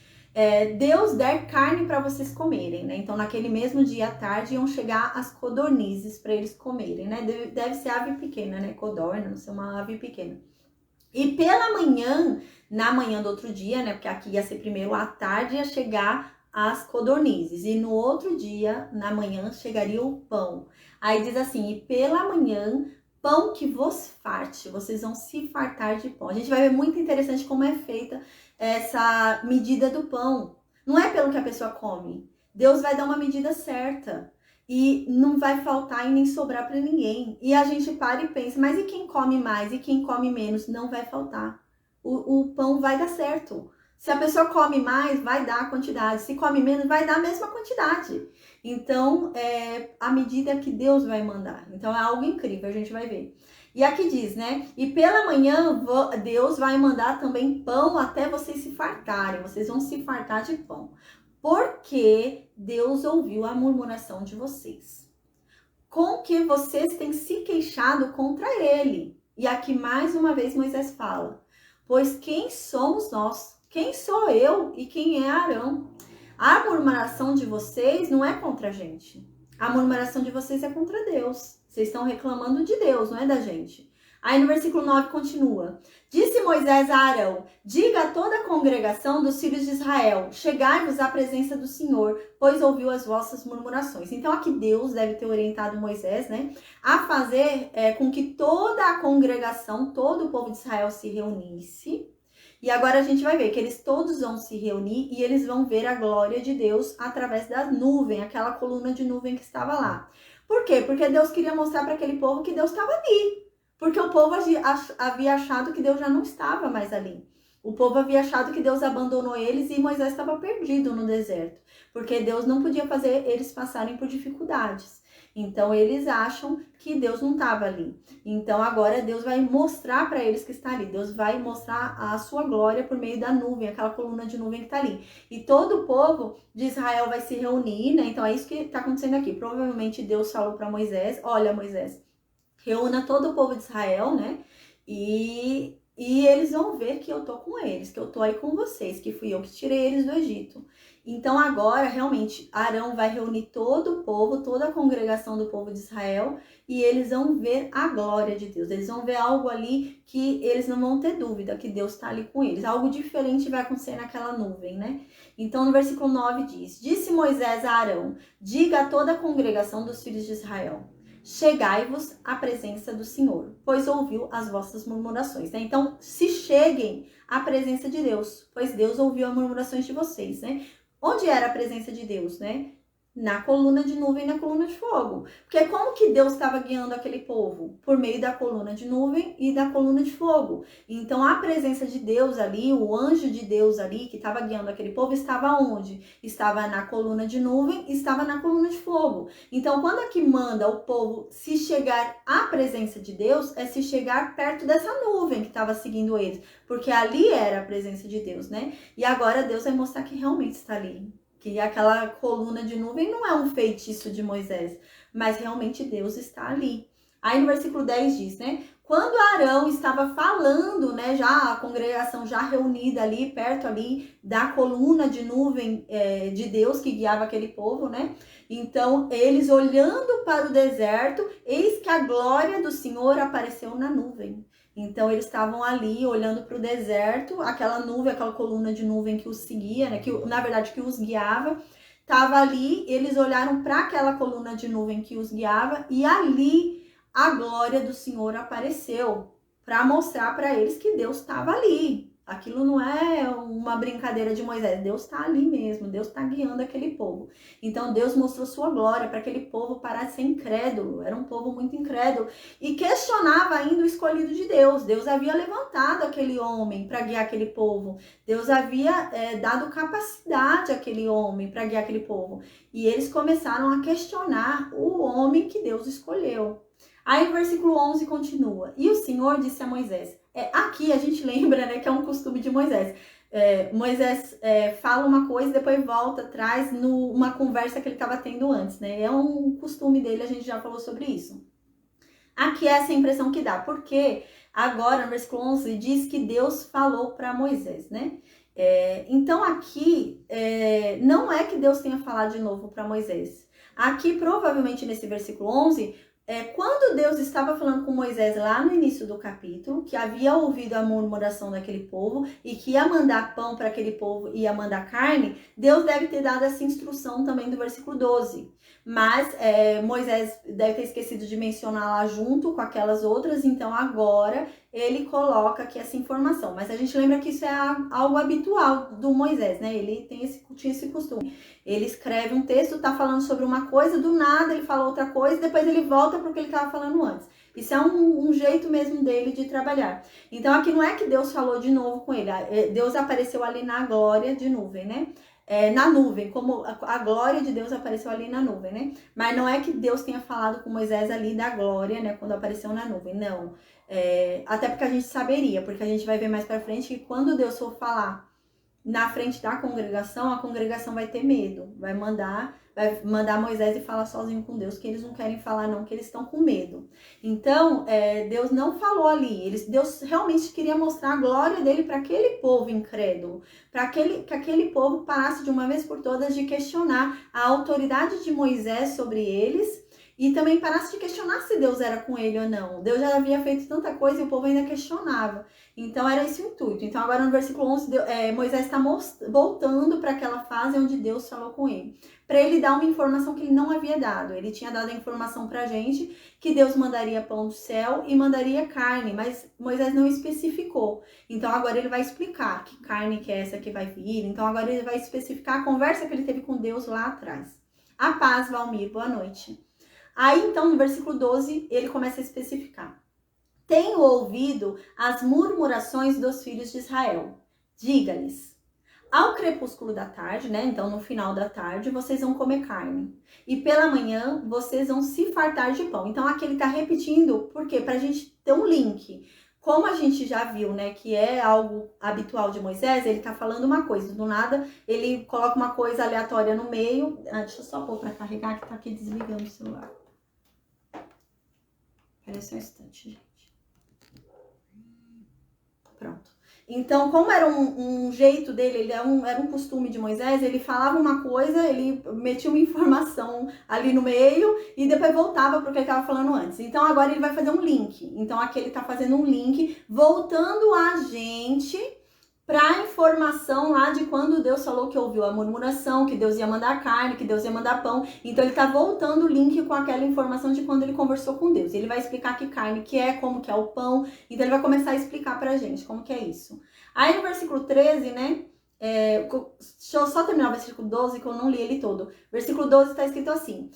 Deus der carne para vocês comerem, né? Então, naquele mesmo dia à tarde, iam chegar as codornizes para eles comerem, né? Deve ser ave pequena, né? Codorna, não sei, uma ave pequena. E pela manhã, na manhã do outro dia, né? Porque aqui ia ser primeiro à tarde, ia chegar as codornizes. E no outro dia, na manhã, chegaria o pão. Aí diz assim, e pela manhã, pão que vos farte. Vocês vão se fartar de pão. A gente vai ver muito interessante como é feita essa medida do pão. Não é pelo que a pessoa come. Deus vai dar uma medida certa. E não vai faltar e nem sobrar para ninguém. E a gente para e pensa, mas e quem come mais? E quem come menos? Não vai faltar. O pão vai dar certo. Se a pessoa come mais, vai dar a quantidade. Se come menos, vai dar a mesma quantidade. Então, a medida que Deus vai mandar. Então, é algo incrível, a gente vai ver. E aqui diz, né? E pela manhã, Deus vai mandar também pão até vocês se fartarem. Vocês vão se fartar de pão. Porque Deus ouviu a murmuração de vocês. com que vocês têm se queixado contra ele. E aqui mais uma vez Moisés fala: pois quem somos nós? Quem sou eu e quem é Arão? A murmuração de vocês não é contra a gente. A murmuração de vocês é contra Deus. Vocês estão reclamando de Deus, não é da gente. Aí no versículo 9 continua: disse Moisés a Arão: diga a toda a congregação dos filhos de Israel, chegai-vos à presença do Senhor, pois ouviu as vossas murmurações. Então aqui Deus deve ter orientado Moisés, né, a fazer com que toda a congregação, todo o povo de Israel se reunisse. E agora a gente vai ver que eles todos vão se reunir e eles vão ver a glória de Deus através da nuvem, aquela coluna de nuvem que estava lá. Por quê? Porque Deus queria mostrar para aquele povo que Deus estava ali. Porque o povo havia achado que Deus já não estava mais ali. O povo havia achado que Deus abandonou eles e Moisés estava perdido no deserto. Porque Deus não podia fazer eles passarem por dificuldades. Então eles acham que Deus não estava ali. Então agora Deus vai mostrar para eles que está ali. Deus vai mostrar a sua glória por meio da nuvem, aquela coluna de nuvem que está ali. E todo o povo de Israel vai se reunir, né? Então é isso que está acontecendo aqui. Provavelmente Deus falou para Moisés: olha, Moisés, reúna todo o povo de Israel, né? E eles vão ver que eu tô com eles, que eu tô aí com vocês, que fui eu que tirei eles do Egito. Então agora, realmente, Arão vai reunir todo o povo, toda a congregação do povo de Israel, e eles vão ver a glória de Deus. Eles vão ver algo ali que eles não vão ter dúvida, que Deus tá ali com eles. Algo diferente vai acontecer naquela nuvem, né? Então no versículo 9 diz: disse Moisés a Arão: diga a toda a congregação dos filhos de Israel, chegai-vos à presença do Senhor, pois ouviu as vossas murmurações. Né? Então, se cheguem à presença de Deus, pois Deus ouviu as murmurações de vocês, né? Onde era a presença de Deus, né? Na coluna de nuvem e na coluna de fogo. Porque como que Deus estava guiando aquele povo? Por meio da coluna de nuvem e da coluna de fogo. Então a presença de Deus ali, o anjo de Deus ali, que estava guiando aquele povo, estava onde? Estava na coluna de nuvem e estava na coluna de fogo. Então quando aqui manda o povo se chegar à presença de Deus, é se chegar perto dessa nuvem que estava seguindo eles. Porque ali era a presença de Deus, né? E agora Deus vai mostrar que realmente está ali. Que aquela coluna de nuvem não é um feitiço de Moisés, mas realmente Deus está ali. Aí no versículo 10 diz, né? Quando Arão estava falando, né, já a congregação já reunida ali, perto ali da coluna de nuvem de Deus que guiava aquele povo, né? Então, eles olhando para o deserto, eis que a glória do Senhor apareceu na nuvem. Então, eles estavam ali olhando para o deserto, aquela nuvem, aquela coluna de nuvem que os seguia, né? Que na verdade que os guiava, estava ali, eles olharam para aquela coluna de nuvem que os guiava e ali a glória do Senhor apareceu para mostrar para eles que Deus estava ali. Aquilo não é uma brincadeira de Moisés, Deus está ali mesmo, Deus está guiando aquele povo. Então Deus mostrou sua glória para aquele povo parar de ser incrédulo, era um povo muito incrédulo e questionava ainda o escolhido de Deus. Deus havia levantado aquele homem para guiar aquele povo, Deus havia dado capacidade àquele homem para guiar aquele povo e eles começaram a questionar o homem que Deus escolheu. Aí o versículo 11 continua: e o Senhor disse a Moisés. Aqui a gente lembra, né, que é um costume de Moisés. Moisés fala uma coisa e depois volta atrás numa conversa que ele estava tendo antes, né? É um costume dele, a gente já falou sobre isso. Aqui é essa impressão que dá, porque agora no versículo 11 diz que Deus falou para Moisés, né? Então aqui não é que Deus tenha falado de novo para Moisés. Aqui provavelmente nesse versículo 11... quando Deus estava falando com Moisés lá no início do capítulo, que havia ouvido a murmuração daquele povo e que ia mandar pão para aquele povo e ia mandar carne, Deus deve ter dado essa instrução também do versículo 12. Mas Moisés deve ter esquecido de mencionar lá junto com aquelas outras, então agora ele coloca aqui essa informação. Mas a gente lembra que isso é algo habitual do Moisés, né? Ele tinha esse costume. Ele escreve um texto, tá falando sobre uma coisa, do nada ele fala outra coisa, depois ele volta para o que ele estava falando antes. Isso é um jeito mesmo dele de trabalhar. Então aqui não é que Deus falou de novo com ele, Deus apareceu ali na glória de nuvem, né? Na nuvem, como a glória de Deus apareceu ali na nuvem, né? Mas não é que Deus tenha falado com Moisés ali da glória, né? Quando apareceu na nuvem, não. Até porque a gente saberia, porque a gente vai ver mais pra frente que quando Deus for falar na frente da congregação, a congregação vai ter medo, vai mandar vai mandar Moisés e falar sozinho com Deus, que eles não querem falar não, que eles estão com medo. Então, Deus não falou ali, Deus realmente queria mostrar a glória dele para aquele povo incrédulo, para que aquele povo parasse de uma vez por todas de questionar a autoridade de Moisés sobre eles, e também parasse de questionar se Deus era com ele ou não. Deus já havia feito tanta coisa e o povo ainda questionava. Então era esse o intuito. Então agora no versículo 11, Moisés está voltando para aquela fase onde Deus falou com ele. Para ele dar uma informação que ele não havia dado. Ele tinha dado a informação para a gente que Deus mandaria pão do céu e mandaria carne, mas Moisés não especificou. Então agora ele vai explicar que carne que é essa que vai vir. Então agora ele vai especificar a conversa que ele teve com Deus lá atrás. A paz, Valmir, boa noite. Aí, então, no versículo 12, ele começa a especificar. Tenho ouvido as murmurações dos filhos de Israel. Diga-lhes, ao crepúsculo da tarde, né? Então, no final da tarde, vocês vão comer carne. E pela manhã, vocês vão se fartar de pão. Então, aqui ele tá repetindo, por quê? Pra gente ter um link. Como a gente já viu, né, que é algo habitual de Moisés, ele tá falando uma coisa, do nada ele coloca uma coisa aleatória no meio. Deixa eu só pôr pra carregar, que tá aqui desligando o celular. Parece um instante, gente. Pronto. Então, como era um jeito dele, era um costume de Moisés, ele falava uma coisa, ele metia uma informação ali no meio e depois voltava para o que ele estava falando antes. Então, agora ele vai fazer um link. Então, aqui ele está fazendo um link, voltando a gente para a informação lá de quando Deus falou que ouviu a murmuração, que Deus ia mandar carne, que Deus ia mandar pão. Então, ele está voltando o link com aquela informação de quando ele conversou com Deus. Ele vai explicar que carne que é, como que é o pão. Então, ele vai começar a explicar pra gente como que é isso. Aí, no versículo 13, né? Deixa eu só terminar o versículo 12, que eu não li ele todo. Versículo 12 está escrito assim.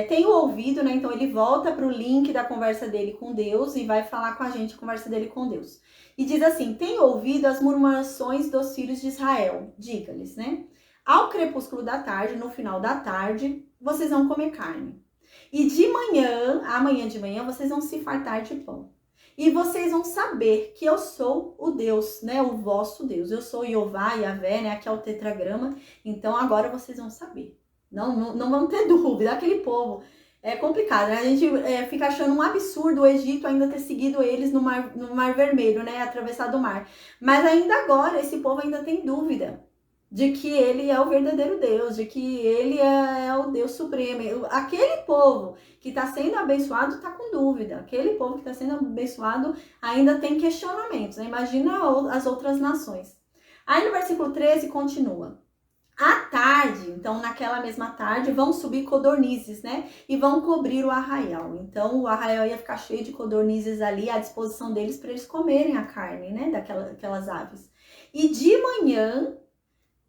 Tenho ouvido, né? Então, ele volta para o link da conversa dele com Deus e vai falar com a gente a conversa dele com Deus. E diz assim, tenho ouvido as murmurações dos filhos de Israel. Diga-lhes, né? Ao crepúsculo da tarde, no final da tarde, vocês vão comer carne. E de manhã, amanhã de manhã, vocês vão se fartar de pão. E vocês vão saber que eu sou o Deus, né? O vosso Deus. Eu sou Jeová, Yahvé, né? Aqui é o tetragrama. Então, agora vocês vão saber. Não vão ter dúvida. Aquele povo é complicado, né? A gente fica achando um absurdo o Egito ainda ter seguido eles no mar Vermelho, né? Atravessado o mar. Mas ainda agora, esse povo ainda tem dúvida de que ele é o verdadeiro Deus, de que ele é o Deus supremo. Aquele povo que está sendo abençoado está com dúvida. Aquele povo que está sendo abençoado ainda tem questionamentos, né? Imagina as outras nações. Aí no versículo 13 continua. À tarde, então naquela mesma tarde, vão subir codornizes, né? E vão cobrir o arraial. Então o arraial ia ficar cheio de codornizes ali à disposição deles para eles comerem a carne, né? Daquelas aves. E de manhã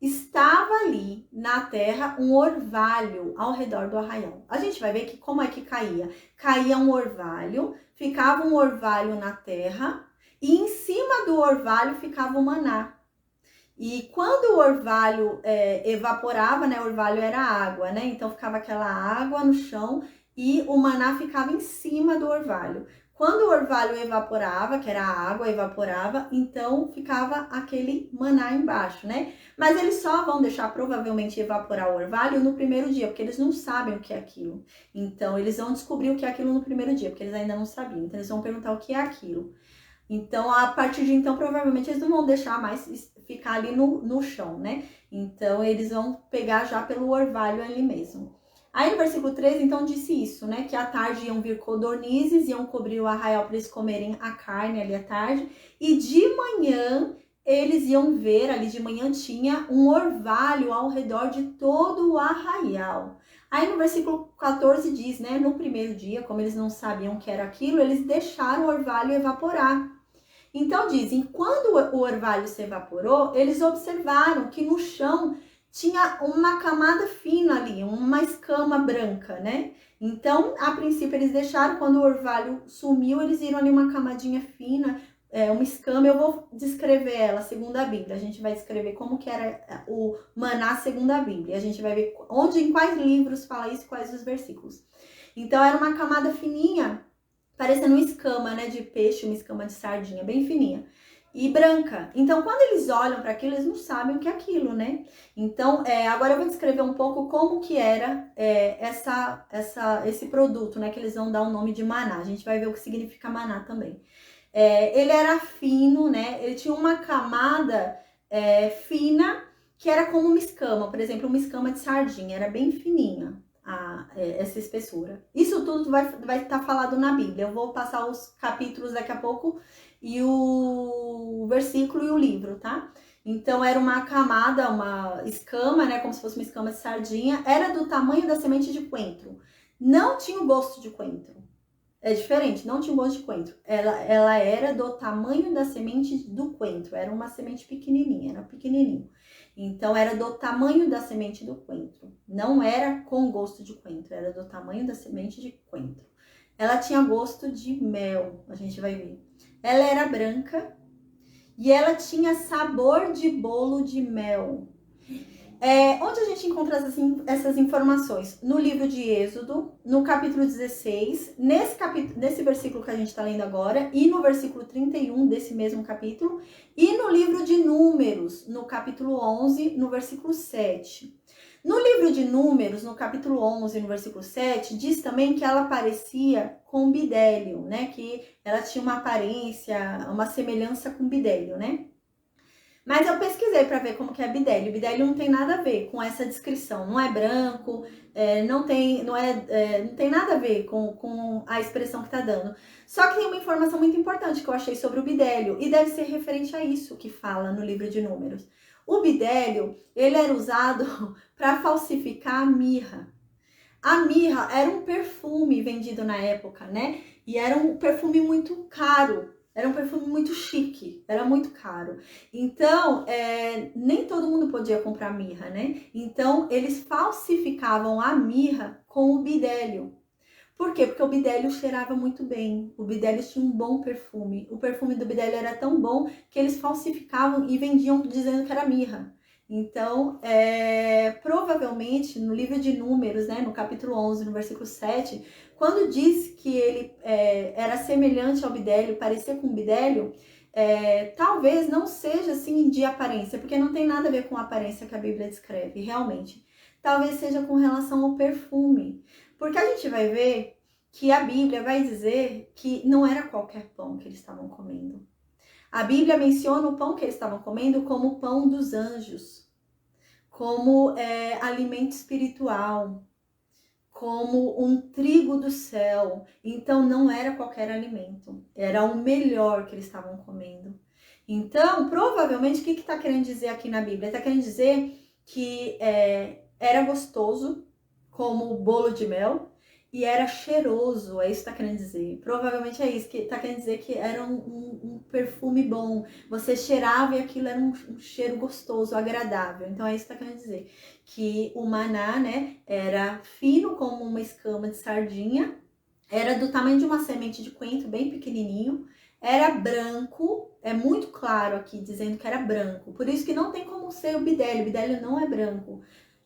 estava ali na terra um orvalho ao redor do arraial. A gente vai ver que como é que caía. Caía um orvalho, ficava um orvalho na terra e em cima do orvalho ficava o maná. E quando o orvalho evaporava, né? O orvalho era água, né? Então ficava aquela água no chão e o maná ficava em cima do orvalho. Quando o orvalho evaporava, que era a água evaporava, então ficava aquele maná embaixo, né? Mas eles só vão deixar provavelmente evaporar o orvalho no primeiro dia, porque eles não sabem o que é aquilo. Então eles vão descobrir o que é aquilo no primeiro dia, porque eles ainda não sabiam. Então eles vão perguntar o que é aquilo. Então a partir de então provavelmente eles não vão deixar mais ficar ali no chão, né? Então eles vão pegar já pelo orvalho ali mesmo. Aí no versículo 13, então, disse isso, né? Que à tarde iam vir codornizes, iam cobrir o arraial para eles comerem a carne ali à tarde. E de manhã, eles iam ver, ali de manhã tinha um orvalho ao redor de todo o arraial. Aí no versículo 14 diz, né? No primeiro dia, como eles não sabiam o que era aquilo, eles deixaram o orvalho evaporar. Então dizem, quando o orvalho se evaporou, eles observaram que no chão tinha uma camada fina ali, uma escama branca, né? Então, a princípio, eles deixaram, quando o orvalho sumiu, eles viram ali uma camadinha fina, uma escama. Eu vou descrever ela segundo a Bíblia. A gente vai descrever como que era o maná segundo a Bíblia. A gente vai ver em quais livros fala isso, quais os versículos. Então, era uma camada fininha, parecendo uma escama, né, de peixe, uma escama de sardinha, bem fininha. e branca. Então, quando eles olham para aquilo, eles não sabem o que é aquilo, né? Então, agora eu vou descrever um pouco como que era esse produto, né? Que eles vão dar o nome de maná. A gente vai ver o que significa maná também. Ele era fino, né? Ele tinha uma camada fina, que era como uma escama. Por exemplo, uma escama de sardinha. Era bem fininha essa espessura. Isso tudo vai estar falado na Bíblia. Eu vou passar os capítulos daqui a pouco e o versículo e o livro, tá? Então, era uma camada, uma escama, né? Como se fosse uma escama de sardinha. Era do tamanho da semente de coentro. Não tinha o gosto de coentro. É diferente, não tinha gosto de coentro. Ela era do tamanho da semente do coentro. Era uma semente pequenininha, era pequenininho. Então, era do tamanho da semente do coentro. Não era com gosto de coentro, era do tamanho da semente de coentro. Ela tinha gosto de mel, a gente vai ver. Ela era branca e ela tinha sabor de bolo de mel. Onde a gente encontra essas informações? No livro de Êxodo, no capítulo 16, nesse versículo que a gente está lendo agora, e no versículo 31 desse mesmo capítulo, e no livro de Números, no capítulo 11, no versículo 7. No livro de Números, no capítulo 11, no versículo 7, diz também que ela parecia com bidélio, né? Que ela tinha uma aparência, uma semelhança com bidélio, né? Mas eu pesquisei para ver como que é bidélio. Bidélio não tem nada a ver com essa descrição. Não é branco, não tem nada a ver com a expressão que tá dando. Só que tem uma informação muito importante que eu achei sobre o bidélio. E deve ser referente a isso que fala no livro de Números. O bidélio, ele era usado para falsificar a mirra. A mirra era um perfume vendido na época, né? E era um perfume muito caro. Era um perfume muito chique, era muito caro. Então, nem todo mundo podia comprar mirra, né? Então, eles falsificavam a mirra com o bidélio. Por quê? Porque o bidélio cheirava muito bem. O bidélio tinha um bom perfume. O perfume do bidélio era tão bom que eles falsificavam e vendiam dizendo que era mirra. Então, provavelmente, no livro de Números, né, no capítulo 11, no versículo 7, quando diz que ele era semelhante ao bidélio, parecia com o bidélio, talvez não seja assim de aparência, porque não tem nada a ver com a aparência que a Bíblia descreve, realmente. Talvez seja com relação ao perfume. Porque a gente vai ver que a Bíblia vai dizer que não era qualquer pão que eles estavam comendo. A Bíblia menciona o pão que eles estavam comendo como o pão dos anjos, como alimento espiritual, como um trigo do céu. Então, não era qualquer alimento, era o melhor que eles estavam comendo. Então, provavelmente, o que está querendo dizer aqui na Bíblia? Está querendo dizer que era gostoso, como o bolo de mel, e era cheiroso, é isso que tá querendo dizer. Provavelmente é isso, que tá querendo dizer que era um perfume bom. Você cheirava e aquilo era um cheiro gostoso, agradável. Então é isso que tá querendo dizer. Que o maná, né, era fino como uma escama de sardinha, era do tamanho de uma semente de coentro, bem pequenininho, era branco, é muito claro aqui dizendo que era branco. Por isso que não tem como ser o bidélio não é branco.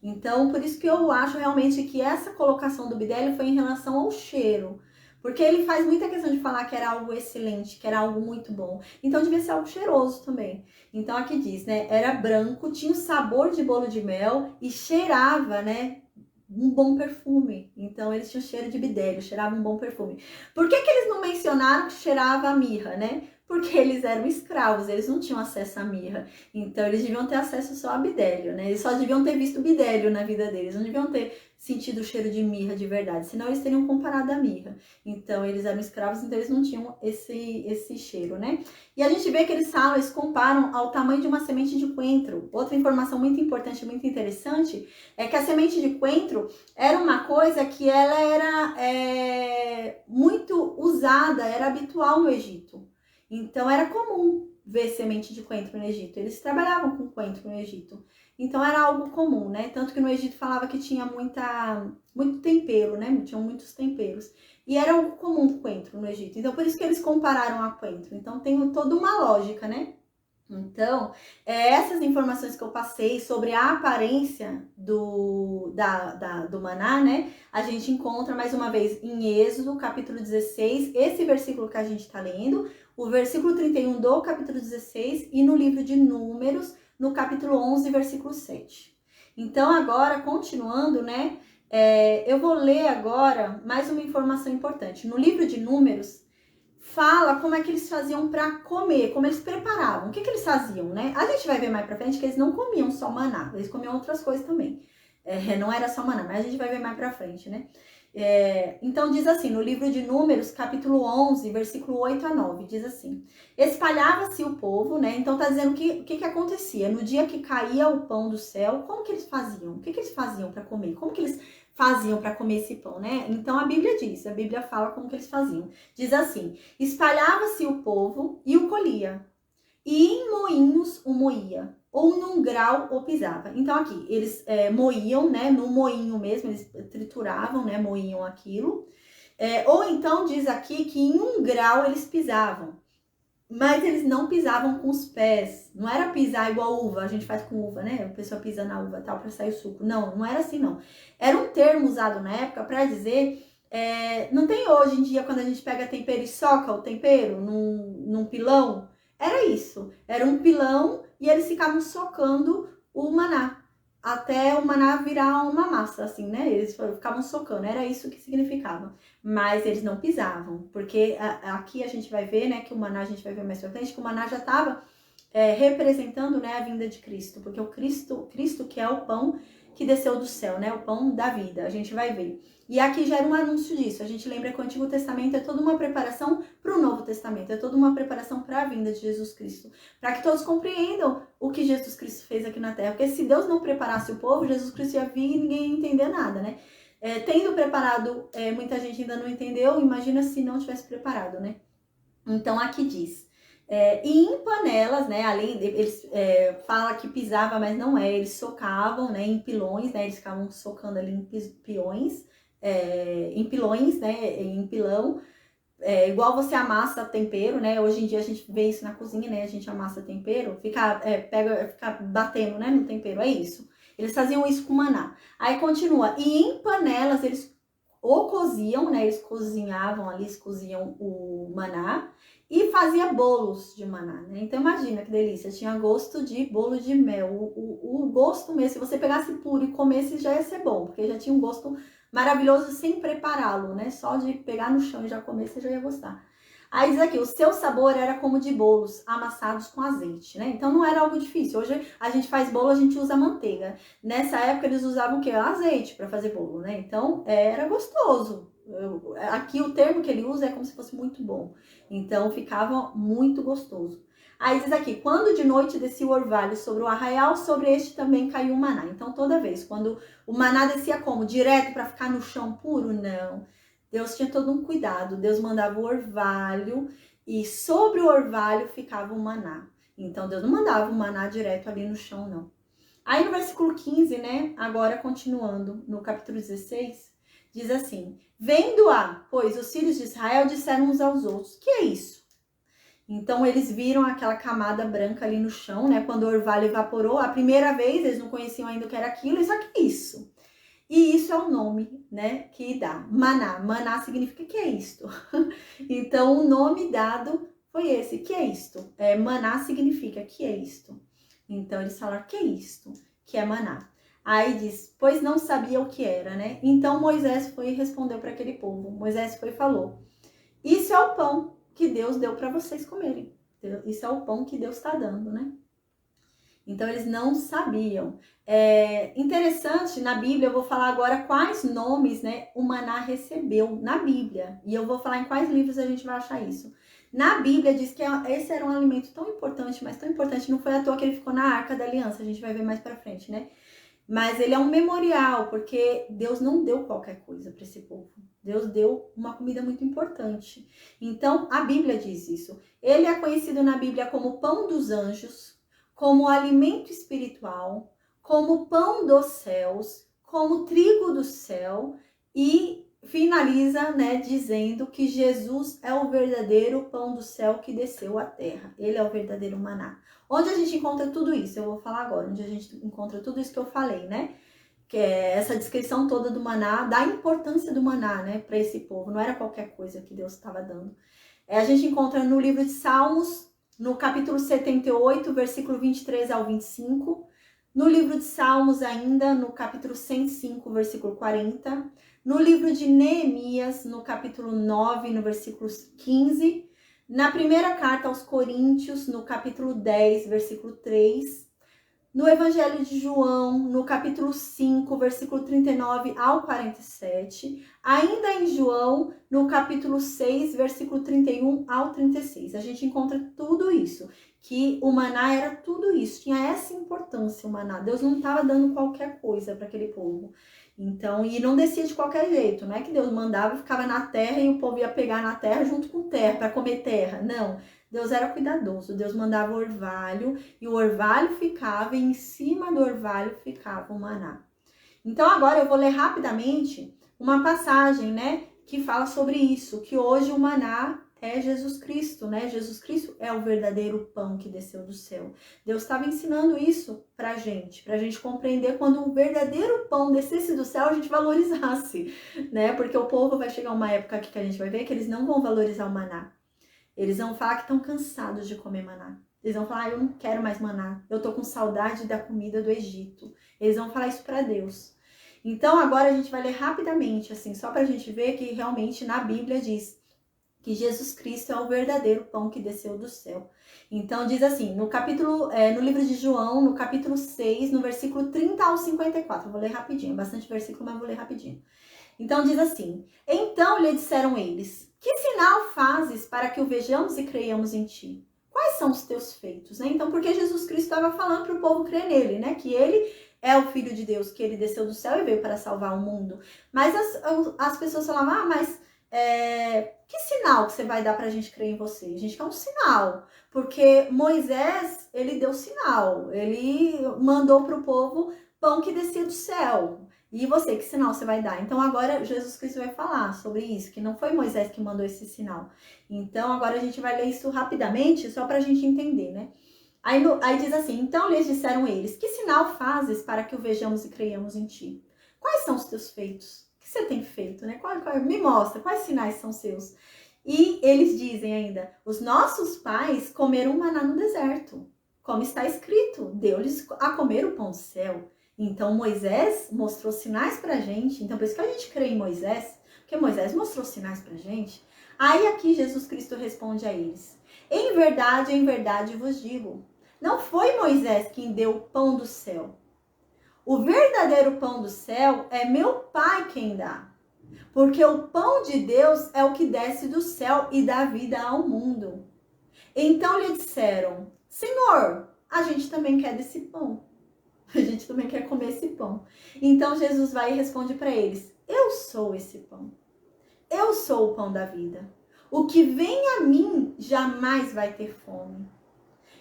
Então, por isso que eu acho realmente que essa colocação do bidélio foi em relação ao cheiro. Porque ele faz muita questão de falar que era algo excelente, que era algo muito bom. Então, devia ser algo cheiroso também. Então, aqui diz, né? Era branco, tinha o sabor de bolo de mel e cheirava, né? Um bom perfume. Então, eles tinham cheiro de bidélio, cheirava um bom perfume. Por que eles não mencionaram que cheirava a mirra, né? Porque eles eram escravos, eles não tinham acesso à mirra. Então, eles deviam ter acesso só a bidélio, né? Eles só deviam ter visto bidélio na vida deles, não deviam ter sentido o cheiro de mirra de verdade, senão eles teriam comparado a mirra. Então, eles eram escravos, então eles não tinham esse cheiro, né? E a gente vê que eles falam, eles comparam ao tamanho de uma semente de coentro. Outra informação muito importante, muito interessante, é que a semente de coentro era uma coisa que ela era muito usada, era habitual no Egito. Então, era comum ver semente de coentro no Egito. Eles trabalhavam com coentro no Egito. Então, era algo comum, né? Tanto que no Egito falava que tinha muito tempero, né? Tinham muitos temperos. E era algo comum o coentro no Egito. Então, por isso que eles compararam a coentro. Então, tem toda uma lógica, né? Então, essas informações que eu passei sobre a aparência do maná, né? A gente encontra mais uma vez em Êxodo, capítulo 16, esse versículo que a gente está lendo, o versículo 31 do capítulo 16 e no livro de Números, no capítulo 11, versículo 7. Então, agora, continuando, né? Eu vou ler agora mais uma informação importante. No livro de Números, fala como é que eles faziam para comer, como eles preparavam, o que eles faziam, né? A gente vai ver mais pra frente que eles não comiam só maná, eles comiam outras coisas também. Não era só maná, mas a gente vai ver mais pra frente, né? Então diz assim, no livro de Números, capítulo 11, versículo 8 a 9, diz assim: espalhava-se o povo, né? Então tá dizendo que o que acontecia? No dia que caía o pão do céu, como que eles faziam? O que eles faziam para comer? Como que eles faziam para comer esse pão, né? Então a Bíblia diz, a Bíblia fala como que eles faziam. Diz assim: espalhava-se o povo e o colhia, e em moinhos o moía, ou num grau o pisava. Então aqui, eles moíam, né, no moinho mesmo, eles trituravam, né, moíam aquilo. Ou então diz aqui que em um grau eles pisavam. Mas eles não pisavam com os pés. Não era pisar igual uva, a gente faz com uva, né? A pessoa pisa na uva tal para sair o suco. Não, não era assim, não. Era um termo usado na época para dizer. Não tem hoje em dia quando a gente pega tempero e soca o tempero num pilão. Era isso. Era um pilão e eles ficavam socando o maná. Até o maná virar uma massa, assim, né? Eles ficavam socando. Era isso que significava. Mas eles não pisavam, porque aqui a gente vai ver, né, que o maná, a gente vai ver mais pra frente, que o maná já estava representando, né, a vinda de Cristo, porque o Cristo que é o pão que desceu do céu, né, o pão da vida, a gente vai ver. E aqui já era um anúncio disso, a gente lembra que o Antigo Testamento é toda uma preparação para o Novo Testamento, é toda uma preparação para a vinda de Jesus Cristo, para que todos compreendam o que Jesus Cristo fez aqui na Terra, porque se Deus não preparasse o povo, Jesus Cristo ia vir e ninguém ia entender nada, né? Tendo preparado, muita gente ainda não entendeu, imagina se não tivesse preparado, né? Então aqui diz, e em panelas, né, além, eles fala que pisava, mas não eles socavam, né, em pilões, né, eles ficavam socando ali em pilões, em pilões, né, em pilão, igual você amassa tempero, né, hoje em dia a gente vê isso na cozinha, né, a gente amassa tempero, fica batendo, né, no tempero, é isso. Eles faziam isso com maná. Aí continua, e em panelas eles o coziam, né, eles cozinhavam ali, eles coziam o maná, e fazia bolos de maná, né? Então imagina que delícia, tinha gosto de bolo de mel, o gosto mesmo, se você pegasse puro e comesse já ia ser bom, porque já tinha um gosto maravilhoso sem prepará-lo, né? Só de pegar no chão e já comer, você já ia gostar. Aí diz aqui, o seu sabor era como de bolos amassados com azeite, né? Então não era algo difícil. Hoje a gente faz bolo, a gente usa manteiga. Nessa época eles usavam o quê? Azeite para fazer bolo, né? Então era gostoso. Aqui o termo que ele usa é como se fosse muito bom. Então ficava muito gostoso. Aí diz aqui, quando de noite descia o orvalho sobre o arraial, sobre este também caiu o maná. Então toda vez, quando o maná descia como? Direto para ficar no chão puro? Não. Deus tinha todo um cuidado. Deus mandava o orvalho e sobre o orvalho ficava o maná. Então Deus não mandava o maná direto ali no chão, não. Aí no versículo 15, né? Agora continuando no capítulo 16, diz assim: vendo-a, pois os filhos de Israel disseram uns aos outros: que é isso? Então eles viram aquela camada branca ali no chão, né? Quando o orvalho evaporou, a primeira vez eles não conheciam ainda o que era aquilo, isso aqui é isso. E isso é o nome, né, que dá. Maná. Maná significa que é isto. Então o nome dado foi esse, que é isto. Maná significa que é isto. Então eles falaram, que é isto? Que é maná. Aí diz, pois não sabia o que era, né? Então Moisés foi e respondeu para aquele povo. Moisés foi e falou, isso é o pão que Deus deu para vocês comerem. Isso é o pão que Deus está dando, né? Então eles não sabiam. Interessante, na Bíblia eu vou falar agora quais nomes, né, o maná recebeu na Bíblia. E eu vou falar em quais livros a gente vai achar isso. Na Bíblia diz que esse era um alimento tão importante, mas tão importante, não foi à toa que ele ficou na Arca da Aliança, a gente vai ver mais pra frente, né? Mas ele é um memorial, porque Deus não deu qualquer coisa para esse povo. Deus deu uma comida muito importante. Então, a Bíblia diz isso. Ele é conhecido na Bíblia como pão dos anjos, como alimento espiritual, como pão dos céus, como trigo do céu e finaliza, né, dizendo que Jesus é o verdadeiro pão do céu que desceu à terra. Ele é o verdadeiro maná. Onde a gente encontra tudo isso? Eu vou falar agora. Onde a gente encontra tudo isso que eu falei, né? Que é essa descrição toda do maná, da importância do maná, né, para esse povo. Não era qualquer coisa que Deus estava dando. A gente encontra no livro de Salmos, no capítulo 78, versículo 23 ao 25. No livro de Salmos ainda, no capítulo 105, versículo 40. No livro de Neemias, no capítulo 9, no versículo 15. Na primeira carta aos Coríntios, no capítulo 10, versículo 3. No Evangelho de João, no capítulo 5, versículo 39 ao 47. Ainda em João, no capítulo 6, versículo 31 ao 36. A gente encontra tudo isso, que o maná era tudo isso, tinha essa importância o maná. Deus não estava dando qualquer coisa para aquele povo. Então, e não descia de qualquer jeito, não é que Deus mandava e ficava na terra e o povo ia pegar na terra junto com terra, para comer terra, não. Deus era cuidadoso, Deus mandava o orvalho e o orvalho ficava e em cima do orvalho ficava o maná. Então agora eu vou ler rapidamente uma passagem, né, que fala sobre isso, que hoje o maná é Jesus Cristo, né? Jesus Cristo é o verdadeiro pão que desceu do céu. Deus estava ensinando isso pra gente compreender quando o verdadeiro pão descesse do céu, a gente valorizasse, né? Porque o povo vai chegar uma época aqui que a gente vai ver que eles não vão valorizar o maná. Eles vão falar que estão cansados de comer maná. Eles vão falar, eu não quero mais maná. Eu tô com saudade da comida do Egito. Eles vão falar isso para Deus. Então, agora a gente vai ler rapidamente, assim, só pra gente ver que realmente na Bíblia diz que Jesus Cristo é o verdadeiro pão que desceu do céu. Então, diz assim, no livro de João, no capítulo 6, no versículo 30 ao 54. Eu vou ler rapidinho, bastante versículo, mas vou ler rapidinho. Então, diz assim, então lhe disseram eles, que sinal fazes para que o vejamos e creiamos em ti? Quais são os teus feitos? Né? Então, porque Jesus Cristo estava falando para o povo crer nele, né? Que ele é o Filho de Deus, que ele desceu do céu e veio para salvar o mundo. Mas as pessoas falavam, mas que sinal que você vai dar para a gente crer em você? A gente quer um sinal, porque Moisés, ele deu sinal, ele mandou para o povo pão que descia do céu. E você, que sinal você vai dar? Então agora Jesus Cristo vai falar sobre isso, que não foi Moisés que mandou esse sinal. Então agora a gente vai ler isso rapidamente, só para a gente entender, né? Aí diz assim, então lhes disseram eles, que sinal fazes para que o vejamos e creiamos em ti? Quais são os teus feitos? O que você tem feito, né? Me mostra, quais sinais são seus? E eles dizem ainda, os nossos pais comeram maná no deserto, como está escrito, deu-lhes a comer o pão do céu. Então Moisés mostrou sinais pra gente, então por isso que a gente crê em Moisés, porque Moisés mostrou sinais pra gente. Aí aqui Jesus Cristo responde a eles, em verdade vos digo, não foi Moisés quem deu o pão do céu. O verdadeiro pão do céu é meu Pai quem dá. Porque o pão de Deus é o que desce do céu e dá vida ao mundo. Então lhe disseram, Senhor, a gente também quer desse pão. A gente também quer comer esse pão. Então Jesus vai e responde para eles, eu sou esse pão. Eu sou o pão da vida. O que vem a mim jamais vai ter fome.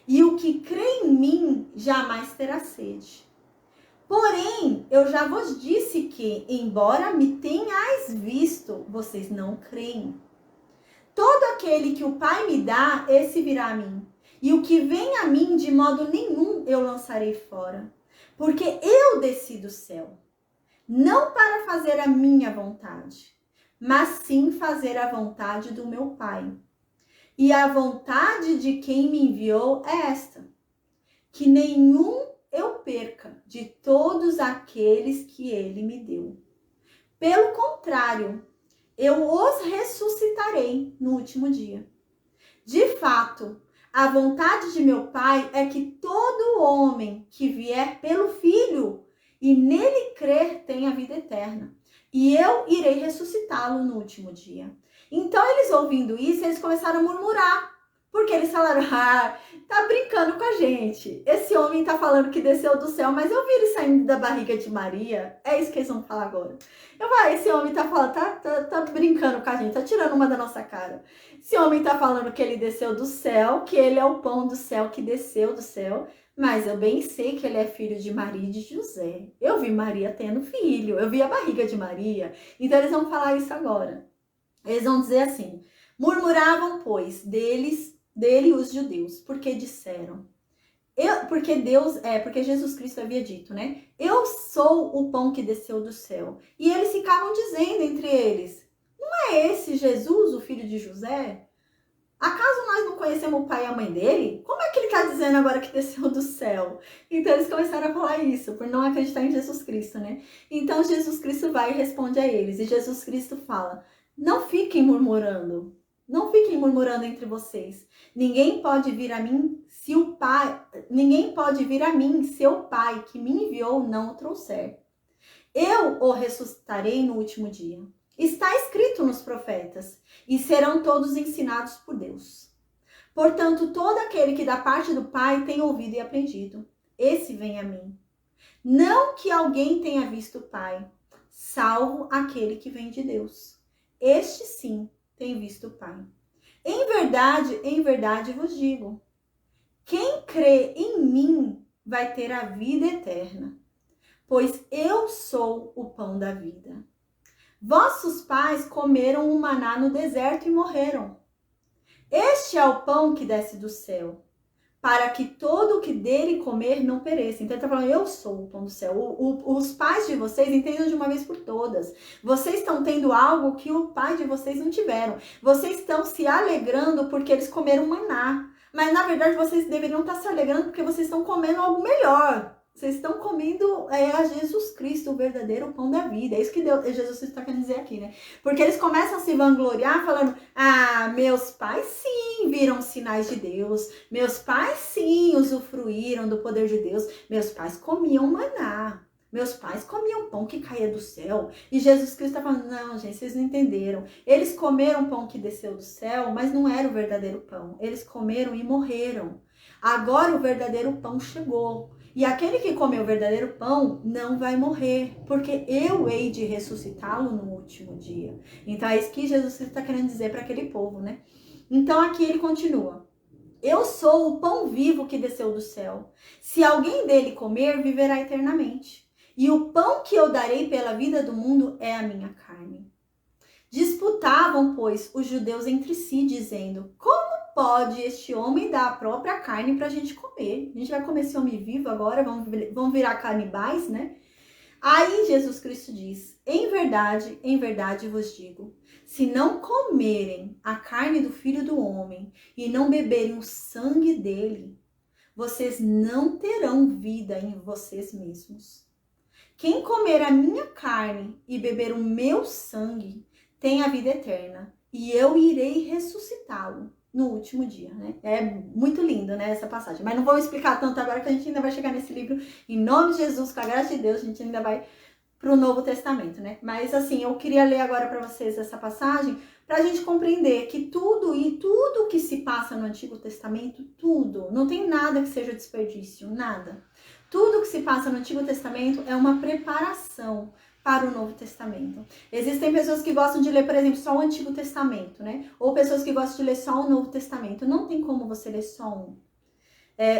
E o que crê em mim jamais terá sede. Porém, eu já vos disse que, embora me tenhais visto, vocês não creem. Todo aquele que o Pai me dá, esse virá a mim. E o que vem a mim, de modo nenhum eu lançarei fora. Porque eu desci do céu, não para fazer a minha vontade, mas sim fazer a vontade do meu Pai. E a vontade de quem me enviou é esta, que nenhum eu perca de todos aqueles que ele me deu. Pelo contrário, eu os ressuscitarei no último dia. De fato, a vontade de meu Pai é que todo homem que vier pelo Filho e nele crer tenha vida eterna. E eu irei ressuscitá-lo no último dia. Então, eles ouvindo isso, eles começaram a murmurar. Porque eles falaram, tá brincando com a gente. Esse homem tá falando que desceu do céu, mas eu vi ele saindo da barriga de Maria. É isso que eles vão falar agora. Esse homem tá falando, tá brincando com a gente, tá tirando uma da nossa cara. Esse homem tá falando que ele desceu do céu, que ele é o pão do céu que desceu do céu. Mas eu bem sei que ele é filho de Maria e de José. Eu vi Maria tendo filho, eu vi a barriga de Maria. Então eles vão falar isso agora. Eles vão dizer assim, murmuravam, pois, dele os judeus, porque disseram, porque Jesus Cristo havia dito, né? Eu sou o pão que desceu do céu. E eles ficavam dizendo entre eles, não é esse Jesus, o filho de José? Acaso nós não conhecemos o pai e a mãe dele? Como é que ele está dizendo agora que desceu do céu? Então eles começaram a falar isso, por não acreditar em Jesus Cristo, né? Então Jesus Cristo vai e responde a eles. E Jesus Cristo fala, não fiquem murmurando. Não fiquem murmurando entre vocês. Ninguém pode vir a mim se o Pai que me enviou não o trouxer. Eu o ressuscitarei no último dia. Está escrito nos profetas, e serão todos ensinados por Deus. Portanto, todo aquele que da parte do Pai tem ouvido e aprendido, esse vem a mim. Não que alguém tenha visto o Pai, salvo aquele que vem de Deus. Este sim tem visto o Pai. Em verdade vos digo, quem crê em mim vai ter a vida eterna, pois eu sou o pão da vida. Vossos pais comeram o maná no deserto e morreram. Este é o pão que desce do céu, para que todo o que dele comer não pereça. Então ele está falando, eu sou o pão do céu. Os pais de vocês, entendam de uma vez por todas. Vocês estão tendo algo que o pai de vocês não tiveram. Vocês estão se alegrando porque eles comeram maná. Mas na verdade vocês deveriam estar se alegrando porque vocês estão comendo algo melhor. Vocês estão comendo a Jesus Cristo, o verdadeiro pão da vida. É isso que Jesus está querendo dizer aqui, né? Porque eles começam a se vangloriar falando, meus pais sim viram sinais de Deus. Meus pais sim usufruíram do poder de Deus. Meus pais comiam maná. Meus pais comiam pão que caía do céu. E Jesus Cristo está falando, não, gente, vocês não entenderam. Eles comeram pão que desceu do céu, mas não era o verdadeiro pão. Eles comeram e morreram. Agora o verdadeiro pão chegou. E aquele que comeu o verdadeiro pão não vai morrer, porque eu hei de ressuscitá-lo no último dia. Então é isso que Jesus está querendo dizer para aquele povo, né? Então aqui ele continua. Eu sou o pão vivo que desceu do céu. Se alguém dele comer, viverá eternamente. E o pão que eu darei pela vida do mundo é a minha carne. Disputavam, pois, os judeus entre si, dizendo, como pode este homem dar a própria carne para a gente comer? A gente vai comer esse homem vivo agora, vamos virar canibais, né? Aí Jesus Cristo diz, em verdade vos digo, se não comerem a carne do Filho do Homem e não beberem o sangue dele, vocês não terão vida em vocês mesmos. Quem comer a minha carne e beber o meu sangue tem a vida eterna, e eu irei ressuscitá-lo no último dia, né? É muito lindo, né, essa passagem. Mas não vou explicar tanto agora, que a gente ainda vai chegar nesse livro. Em nome de Jesus, com a graça de Deus, a gente ainda vai para o Novo Testamento, né? Mas assim, eu queria ler agora para vocês essa passagem, para a gente compreender que tudo que se passa no Antigo Testamento, tudo, não tem nada que seja desperdício, nada. Tudo que se passa no Antigo Testamento é uma preparação para o Novo Testamento. Existem pessoas que gostam de ler, por exemplo, só o Antigo Testamento, né? Ou pessoas que gostam de ler só o Novo Testamento. Não tem como você ler só um.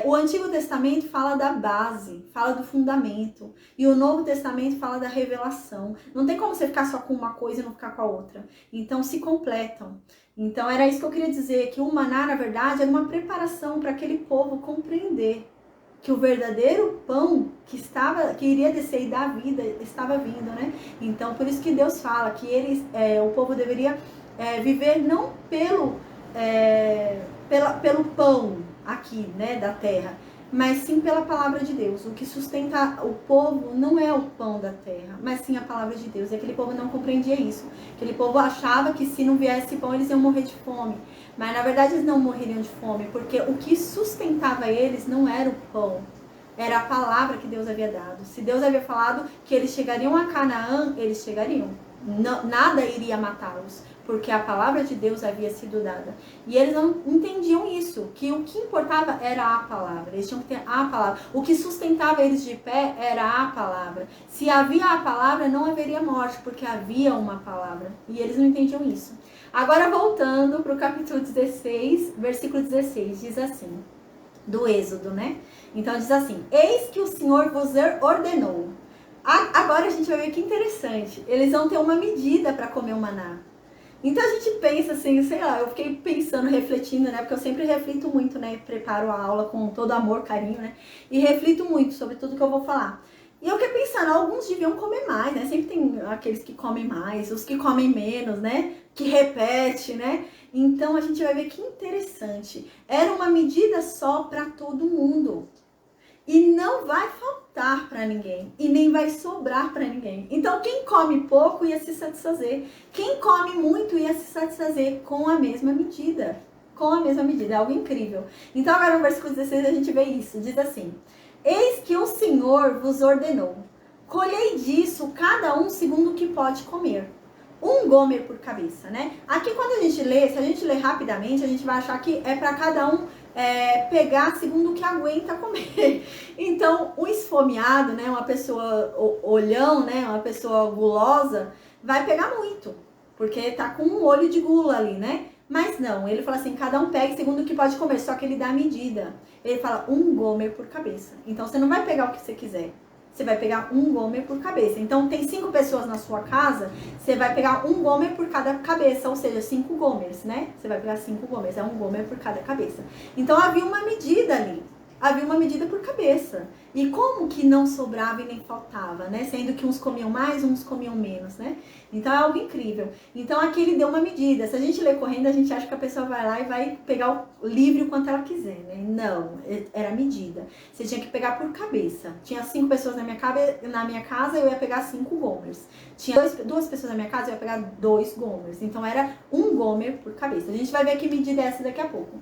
O Antigo Testamento fala da base, fala do fundamento. E o Novo Testamento fala da revelação. Não tem como você ficar só com uma coisa e não ficar com a outra. Então, se completam. Então, era isso que eu queria dizer, que o maná, na verdade, era uma preparação para aquele povo compreender que o verdadeiro pão que iria descer e dar vida estava vindo, né? Então, por isso que Deus fala que o povo deveria viver não pelo pão aqui, né, da terra, mas sim pela palavra de Deus. O que sustenta o povo não é o pão da terra, mas sim a palavra de Deus. E aquele povo não compreendia isso. Aquele povo achava que se não viesse pão, eles iam morrer de fome. Mas na verdade eles não morreriam de fome, porque o que sustentava eles não era o pão, era a palavra que Deus havia dado. Se Deus havia falado que eles chegariam a Canaã, eles chegariam. Nada iria matá-los, porque a palavra de Deus havia sido dada. E eles não entendiam isso, que o que importava era a palavra, eles tinham que ter a palavra. O que sustentava eles de pé era a palavra. Se havia a palavra, não haveria morte, porque havia uma palavra. E eles não entendiam isso. Agora voltando para o capítulo 16, versículo 16, diz assim, do Êxodo, né? Então diz assim, eis que o Senhor vos ordenou. Agora a gente vai ver que interessante, eles vão ter uma medida para comer o maná. Então a gente pensa assim, sei lá, eu fiquei pensando, refletindo, né? Porque eu sempre reflito muito, né? Preparo a aula com todo amor, carinho, né? E reflito muito sobre tudo que eu vou falar. E eu fiquei pensando, alguns deviam comer mais, né? Sempre tem aqueles que comem mais, os que comem menos, né? Que repete, né? Então a gente vai ver que interessante. Era uma medida só para todo mundo. E não vai faltar para ninguém. E nem vai sobrar para ninguém. Então quem come pouco ia se satisfazer. Quem come muito ia se satisfazer com a mesma medida. Com a mesma medida. É algo incrível. Então agora no versículo 16 a gente vê isso. Diz assim, eis que o Senhor vos ordenou. Colhei disso cada um segundo o que pode comer. Um gomer por cabeça, né? Aqui quando a gente lê, se a gente lê rapidamente, a gente vai achar que é para cada um pegar segundo o que aguenta comer. Então, o esfomeado, né? Uma pessoa olhão, né? Uma pessoa gulosa, vai pegar muito. Porque tá com um olho de gula ali, né? Mas não, ele fala assim, cada um pega segundo o que pode comer, só que ele dá a medida. Ele fala um gomer por cabeça. Então, você não vai pegar o que você quiser. Você vai pegar um gomer por cabeça. Então, tem 5 pessoas na sua casa, você vai pegar um gomer por cada cabeça, ou seja, 5 gomers, né? Você vai pegar 5 gomers, é um gomer por cada cabeça. Então, havia uma medida ali. Havia uma medida por cabeça. E como que não sobrava e nem faltava, né? Sendo que uns comiam mais, uns comiam menos, né? Então, é algo incrível. Então, aqui ele deu uma medida. Se a gente lê correndo, a gente acha que a pessoa vai lá e vai pegar o livre o quanto ela quiser, né? Não, era medida. Você tinha que pegar por cabeça. Tinha 5 pessoas na minha casa, eu ia pegar 5 gomers. Tinha 2 pessoas na minha casa, eu ia pegar 2 gomers. Então, era um gomer por cabeça. A gente vai ver que medida é essa daqui a pouco.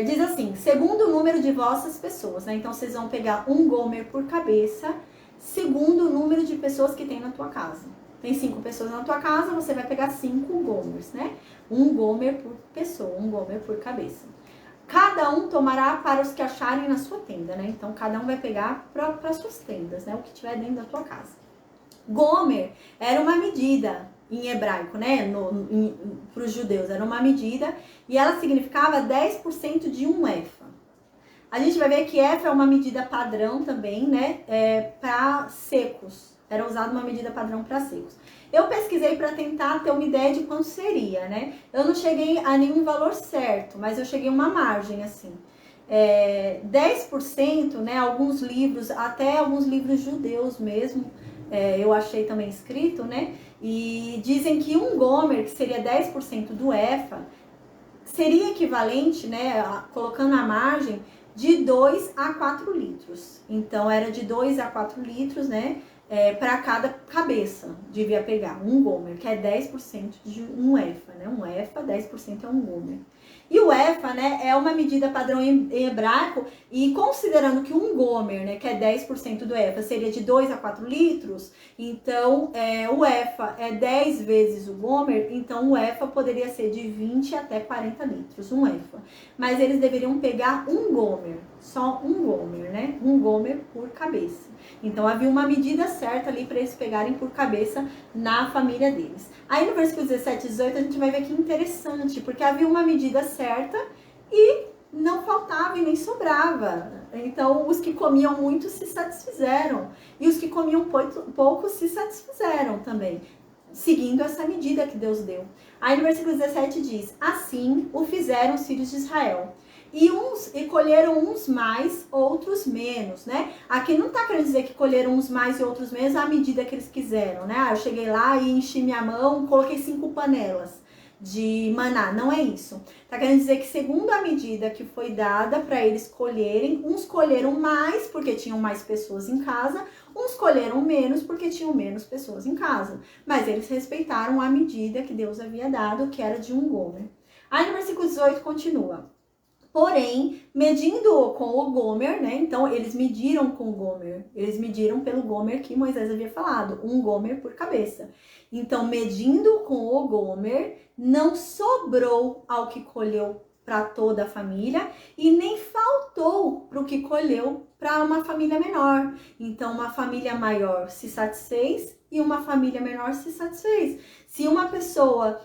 Diz assim, segundo o número de vossas pessoas, né? Então, vocês vão pegar um gomer por cabeça, segundo o número de pessoas que tem na tua casa. Tem 5 pessoas na tua casa, você vai pegar 5 gomers, né? Um gomer por pessoa, um gomer por cabeça. Cada um tomará para os que acharem na sua tenda, né? Então, cada um vai pegar para as suas tendas, né? O que tiver dentro da tua casa. Gomer era uma medida em hebraico, né? Para os judeus, era uma medida e ela significava 10% de um efa. A gente vai ver que efa é uma medida padrão também, né? Para secos. Era usada uma medida padrão para secos. Eu pesquisei para tentar ter uma ideia de quanto seria, né? Eu não cheguei a nenhum valor certo, mas eu cheguei a uma margem, assim. 10%, né? Alguns livros, até alguns livros judeus mesmo, eu achei também escrito, né? E dizem que um gomer, que seria 10% do efa, seria equivalente, né? Colocando a margem, de 2 a 4 litros. Então, era de 2 a 4 litros, né? Para cada cabeça, devia pegar um gomer, que é 10% de um efa, né? Um efa, 10% é um gomer. E o efa, né, é uma medida padrão em hebraico, e considerando que um gomer, né, que é 10% do efa, seria de 2 a 4 litros, então o efa é 10 vezes o gomer, então o efa poderia ser de 20 até 40 litros, um efa. Mas eles deveriam pegar um gomer, só um gomer, né, um gomer por cabeça. Então havia uma medida certa ali para eles pegarem por cabeça na família deles. Aí no versículo 17 e 18 a gente vai ver que interessante, porque havia uma medida certa e não faltava e nem sobrava. Então os que comiam muito se satisfizeram e os que comiam pouco se satisfizeram também, seguindo essa medida que Deus deu. Aí no versículo 17 diz, assim o fizeram os filhos de Israel. E colheram uns mais, outros menos, né? Aqui não tá querendo dizer que colheram uns mais e outros menos à medida que eles quiseram, né? Eu cheguei lá e enchi minha mão, coloquei 5 panelas de maná, não é isso. Tá querendo dizer que segundo a medida que foi dada para eles colherem, uns colheram mais porque tinham mais pessoas em casa, uns colheram menos porque tinham menos pessoas em casa. Mas eles respeitaram a medida que Deus havia dado, que era de um gomer. Aí no versículo 18 continua. Porém, medindo com o gomer, né? Então, eles mediram com o gomer. Eles mediram pelo gomer que Moisés havia falado, um gomer por cabeça. Então, medindo com o gomer, não sobrou ao que colheu para toda a família e nem faltou para o que colheu para uma família menor. Então, uma família maior se satisfez e uma família menor se satisfez. Se uma pessoa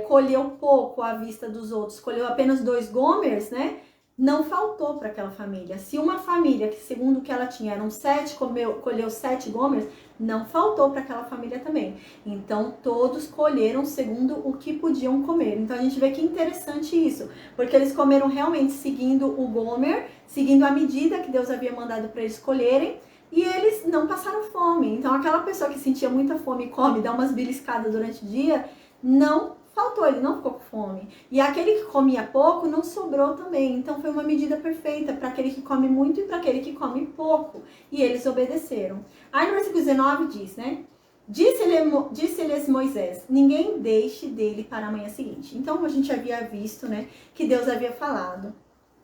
colheu pouco à vista dos outros, colheu apenas 2 gomers, né? Não faltou para aquela família. Se uma família, que segundo o que ela tinha, eram 7, colheu 7 gomers, não faltou para aquela família também. Então, todos colheram segundo o que podiam comer. Então, a gente vê que interessante isso, porque eles comeram realmente seguindo o gomer, seguindo a medida que Deus havia mandado para eles colherem, e eles não passaram fome. Então, aquela pessoa que sentia muita fome e come, dá umas beliscadas durante o dia, não faltou, ele não ficou com fome. E aquele que comia pouco, não sobrou também. Então, foi uma medida perfeita para aquele que come muito e para aquele que come pouco. E eles obedeceram. Aí no versículo 19 diz, né? Disse-lhes Moisés, ninguém deixe dele para a manhã seguinte. Então, a gente havia visto, né, que Deus havia falado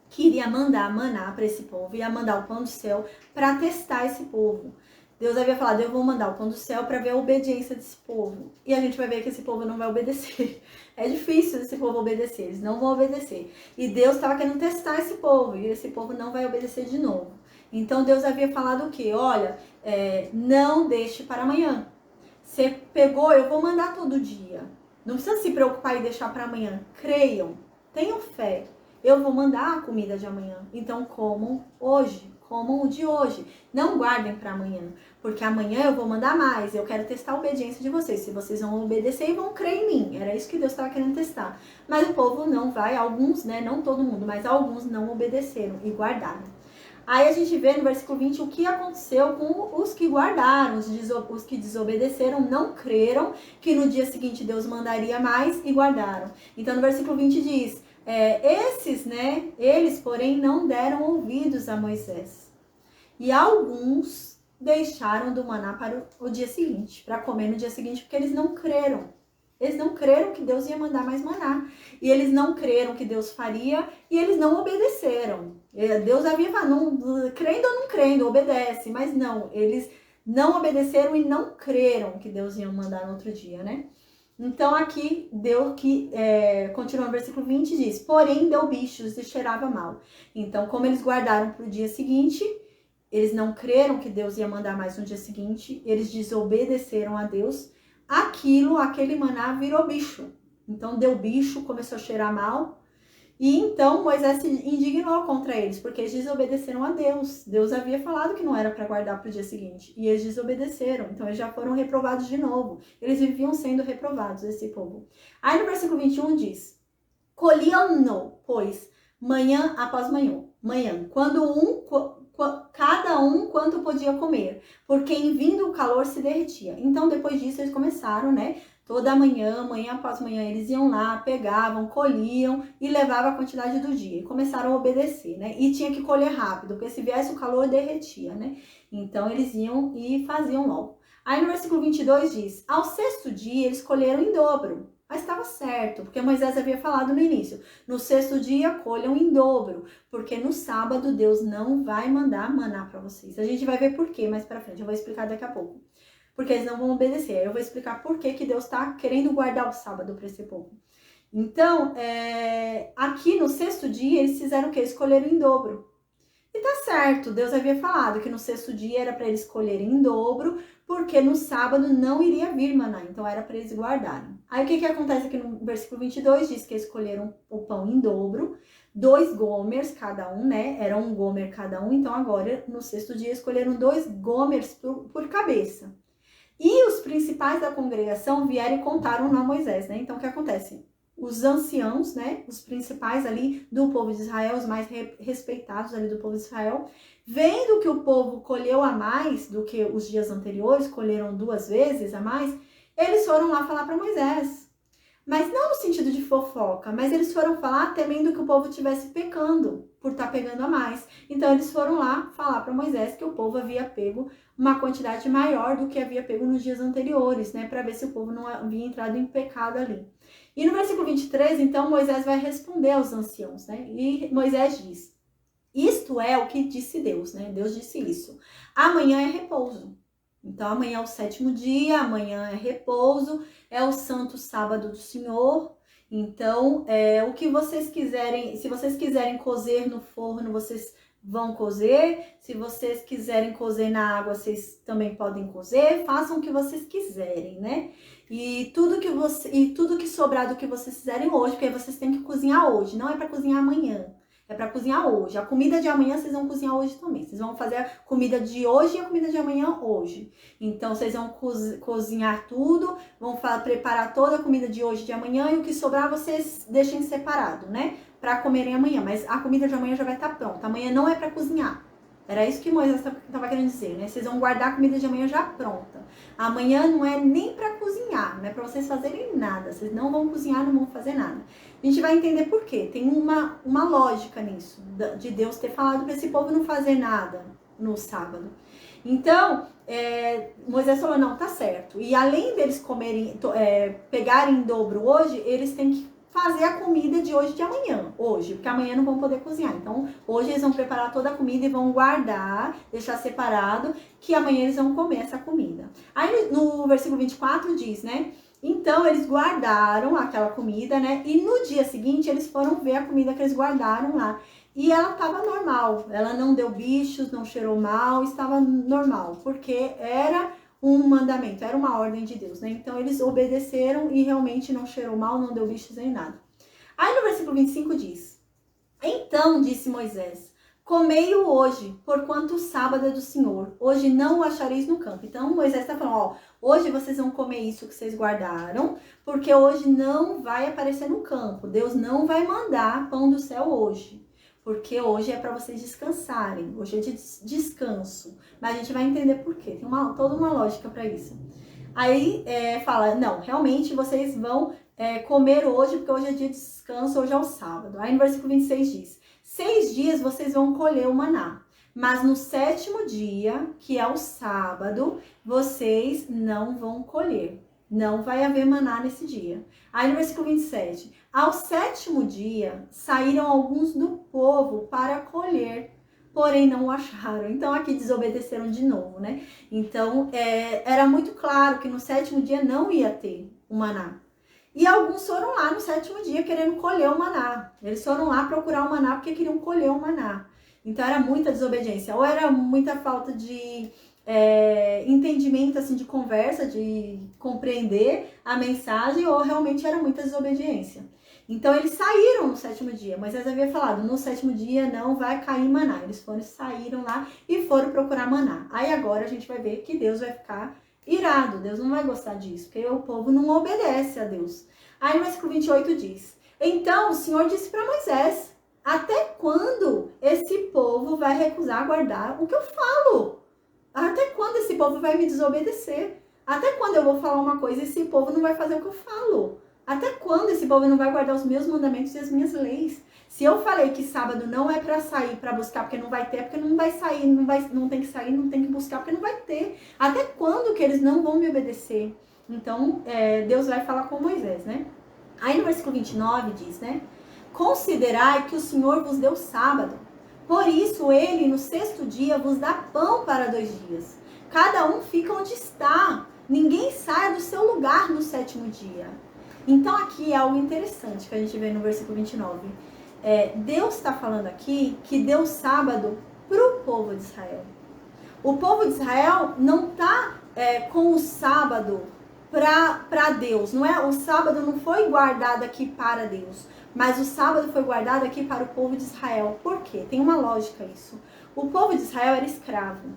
que iria mandar maná para esse povo, ia mandar o pão do céu para testar esse povo. Deus havia falado, eu vou mandar o pão do céu para ver a obediência desse povo. E a gente vai ver que esse povo não vai obedecer. É difícil esse povo obedecer, eles não vão obedecer. E Deus estava querendo testar esse povo, e esse povo não vai obedecer de novo. Então Deus havia falado o quê? Olha, não deixe para amanhã. Você pegou, eu vou mandar todo dia. Não precisa se preocupar e deixar para amanhã. Creiam, tenham fé. Eu vou mandar a comida de amanhã. Então comam hoje, comam o de hoje. Não guardem para amanhã, porque amanhã eu vou mandar mais. Eu quero testar a obediência de vocês. Se vocês vão obedecer e vão crer em mim. Era isso que Deus estava querendo testar. Mas o povo não vai, alguns, né? Não todo mundo, mas alguns não obedeceram e guardaram. Aí a gente vê no versículo 20 o que aconteceu com os que guardaram, os que desobedeceram, não creram que no dia seguinte Deus mandaria mais e guardaram. Então no versículo 20 diz, esses, né, eles porém não deram ouvidos a Moisés. E alguns deixaram do maná para o dia seguinte, para comer no dia seguinte, porque eles não creram. Eles não creram que Deus ia mandar mais maná. E eles não creram que Deus faria e eles não obedeceram. Deus havia falado, crendo ou não crendo, obedece. Mas não, eles não obedeceram e não creram que Deus ia mandar no outro dia, né? Então aqui, Deus que continua no versículo 20 diz, porém deu bichos e cheirava mal. Então como eles guardaram para o dia seguinte, eles não creram que Deus ia mandar mais no dia seguinte, eles desobedeceram a Deus, aquele maná virou bicho. Então deu bicho, começou a cheirar mal. E então Moisés se indignou contra eles, porque eles desobedeceram a Deus. Deus havia falado que não era para guardar para o dia seguinte. E eles desobedeceram. Então eles já foram reprovados de novo. Eles viviam sendo reprovados, esse povo. Aí no versículo 21 diz, colhiam-no, pois, manhã após manhã, cada um quanto podia comer, porque em vindo o calor se derretia. Então, depois disso, eles começaram, né? Toda manhã, manhã após manhã, eles iam lá, pegavam, colhiam e levavam a quantidade do dia. E começaram a obedecer, né? E tinha que colher rápido, porque se viesse o calor, derretia, né? Então, eles iam e faziam logo. Aí, no versículo 22 diz, ao 6º dia, eles colheram em dobro. Mas estava certo, porque Moisés havia falado no início. No 6º dia, colham em dobro, porque no sábado Deus não vai mandar maná para vocês. A gente vai ver por quê mais para frente, eu vou explicar daqui a pouco. Porque eles não vão obedecer. Aí eu vou explicar por que Deus está querendo guardar o sábado para esse povo. Então, aqui no 6º dia, eles fizeram o quê? Eles colheram em dobro. E tá certo, Deus havia falado que no 6º dia era para eles colherem em dobro, porque no sábado não iria vir maná, então era para eles guardarem. Aí o que acontece aqui no versículo 22, diz que eles colheram o pão em dobro, 2 gomers cada um, né? Era um gomer cada um, então agora no 6º dia escolheram 2 gomers por cabeça. E os principais da congregação vieram e contaram a Moisés, né? Então o que acontece? Os anciãos, né, os principais ali do povo de Israel, os mais respeitados ali do povo de Israel, vendo que o povo colheu a mais do que os dias anteriores, colheram 2 vezes a mais, eles foram lá falar para Moisés. Mas não no sentido de fofoca, mas eles foram falar temendo que o povo estivesse pecando por estar pegando a mais. Então eles foram lá falar para Moisés que o povo havia pego uma quantidade maior do que havia pego nos dias anteriores, né, para ver se o povo não havia entrado em pecado ali. E no versículo 23, então, Moisés vai responder aos anciãos, né? E Moisés diz: isto é o que disse Deus, né? Deus disse isso. Amanhã é repouso. Então, amanhã é o 7º dia, amanhã é repouso, é o santo sábado do Senhor. Então, o que vocês quiserem, se vocês quiserem cozer no forno, vocês vão cozer. Se vocês quiserem cozer na água, vocês também podem cozer. Façam o que vocês quiserem, né? E tudo que sobrar do que vocês fizerem hoje, porque vocês têm que cozinhar hoje, não é para cozinhar amanhã. É para cozinhar hoje. A comida de amanhã vocês vão cozinhar hoje também. Vocês vão fazer a comida de hoje e a comida de amanhã hoje. Então, vocês vão cozinhar tudo, vão preparar toda a comida de hoje e de amanhã, e o que sobrar vocês deixem separado, né? Para comerem amanhã. Mas a comida de amanhã já vai estar pronta. Amanhã não é para cozinhar. Era isso que Moisés estava querendo dizer, né? Vocês vão guardar a comida de amanhã já pronta. Amanhã não é nem para cozinhar, não é para vocês fazerem nada. Vocês não vão cozinhar, não vão fazer nada. A gente vai entender por quê. Tem uma lógica nisso, de Deus ter falado para esse povo não fazer nada no sábado. Então, Moisés falou, não, tá certo. E além deles comerem, pegarem em dobro hoje, eles têm que fazer a comida de hoje e de amanhã, hoje, porque amanhã não vão poder cozinhar. Então, hoje eles vão preparar toda a comida e vão guardar, deixar separado, que amanhã eles vão comer essa comida. Aí no versículo 24 diz, né? Então, eles guardaram aquela comida, né? E no dia seguinte, eles foram ver a comida que eles guardaram lá. E ela estava normal, ela não deu bichos, não cheirou mal, estava normal, porque era um mandamento, era uma ordem de Deus, né? Então, eles obedeceram e realmente não cheirou mal, não deu bichos nem nada. Aí, no versículo 25 diz, então, disse Moisés, comei-o hoje, porquanto o sábado é do Senhor. Hoje não o achareis no campo. Então, Moisés está falando, ó, hoje vocês vão comer isso que vocês guardaram, porque hoje não vai aparecer no campo. Deus não vai mandar pão do céu hoje. Porque hoje é para vocês descansarem, hoje é de descanso. Mas a gente vai entender por quê, tem toda uma lógica para isso. Aí fala, não, realmente vocês vão comer hoje, porque hoje é dia de descanso, hoje é o sábado. Aí no versículo 26 diz, 6 dias vocês vão colher o maná, mas no 7º dia, que é o sábado, vocês não vão colher. Não vai haver maná nesse dia. Aí no versículo 27, ao 7º dia, saíram alguns do povo para colher, porém não o acharam. Então aqui desobedeceram de novo, né? Então era muito claro que no 7º dia não ia ter o maná. E alguns foram lá no 7º dia querendo colher o maná. Eles foram lá procurar o maná porque queriam colher o maná. Então era muita desobediência, ou era muita falta de entendimento, assim, de conversa, de compreender a mensagem, ou realmente era muita desobediência. Então eles saíram no 7º dia. Moisés havia falado, no 7º dia não vai cair maná. Eles saíram lá e foram procurar maná. Aí agora a gente vai ver que Deus vai ficar irado. Deus não vai gostar disso, porque o povo não obedece a Deus. Aí no versículo 28 diz, então o Senhor disse para Moisés, até quando esse povo vai recusar guardar o que eu falo? Até quando esse povo vai me desobedecer? Até quando eu vou falar uma coisa e esse povo não vai fazer o que eu falo? Até quando esse povo não vai guardar os meus mandamentos e as minhas leis? Se eu falei que sábado não é para sair, para buscar, porque não vai ter, porque não vai sair, não tem que sair, não tem que buscar, porque não vai ter. Até quando que eles não vão me obedecer? Então, Deus vai falar com Moisés, né? Aí no versículo 29 diz, né? Considerai que o Senhor vos deu sábado. Por isso, ele, no 6º dia, vos dá pão para 2 dias. Cada um fica onde está. Ninguém sai do seu lugar no 7º dia. Então, aqui é algo interessante que a gente vê no versículo 29. Deus está falando aqui que deu sábado para o povo de Israel. O povo de Israel não está com o sábado para Deus. Não é? O sábado não foi guardado aqui para Deus. Mas o sábado foi guardado aqui para o povo de Israel. Por quê? Tem uma lógica isso. O povo de Israel era escravo.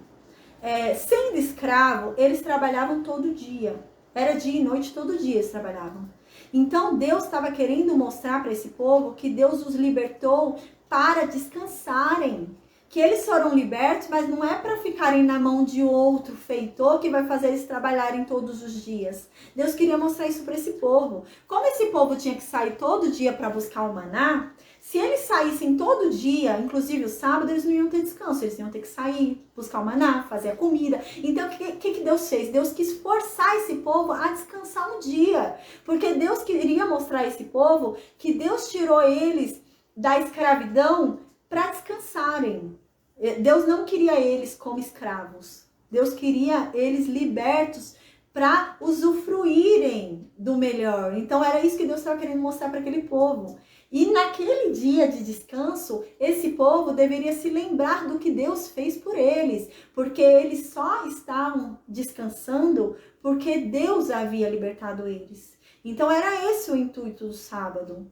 Sendo escravo, eles trabalhavam todo dia. Era dia e noite, todo dia eles trabalhavam. Então Deus estava querendo mostrar para esse povo que Deus os libertou para descansarem. Que eles foram libertos, mas não é para ficarem na mão de outro feitor que vai fazer eles trabalharem todos os dias. Deus queria mostrar isso para esse povo. Como esse povo tinha que sair todo dia para buscar o maná, se eles saíssem todo dia, inclusive o sábado, eles não iam ter descanso, eles iam ter que sair, buscar o maná, fazer a comida. Então, o que Deus fez? Deus quis forçar esse povo a descansar um dia, porque Deus queria mostrar a esse povo que Deus tirou eles da escravidão para descansarem. Deus não queria eles como escravos, Deus queria eles libertos para usufruírem do melhor. Então, era isso que Deus estava querendo mostrar para aquele povo. E naquele dia de descanso, esse povo deveria se lembrar do que Deus fez por eles, porque eles só estavam descansando porque Deus havia libertado eles. Então era esse o intuito do sábado.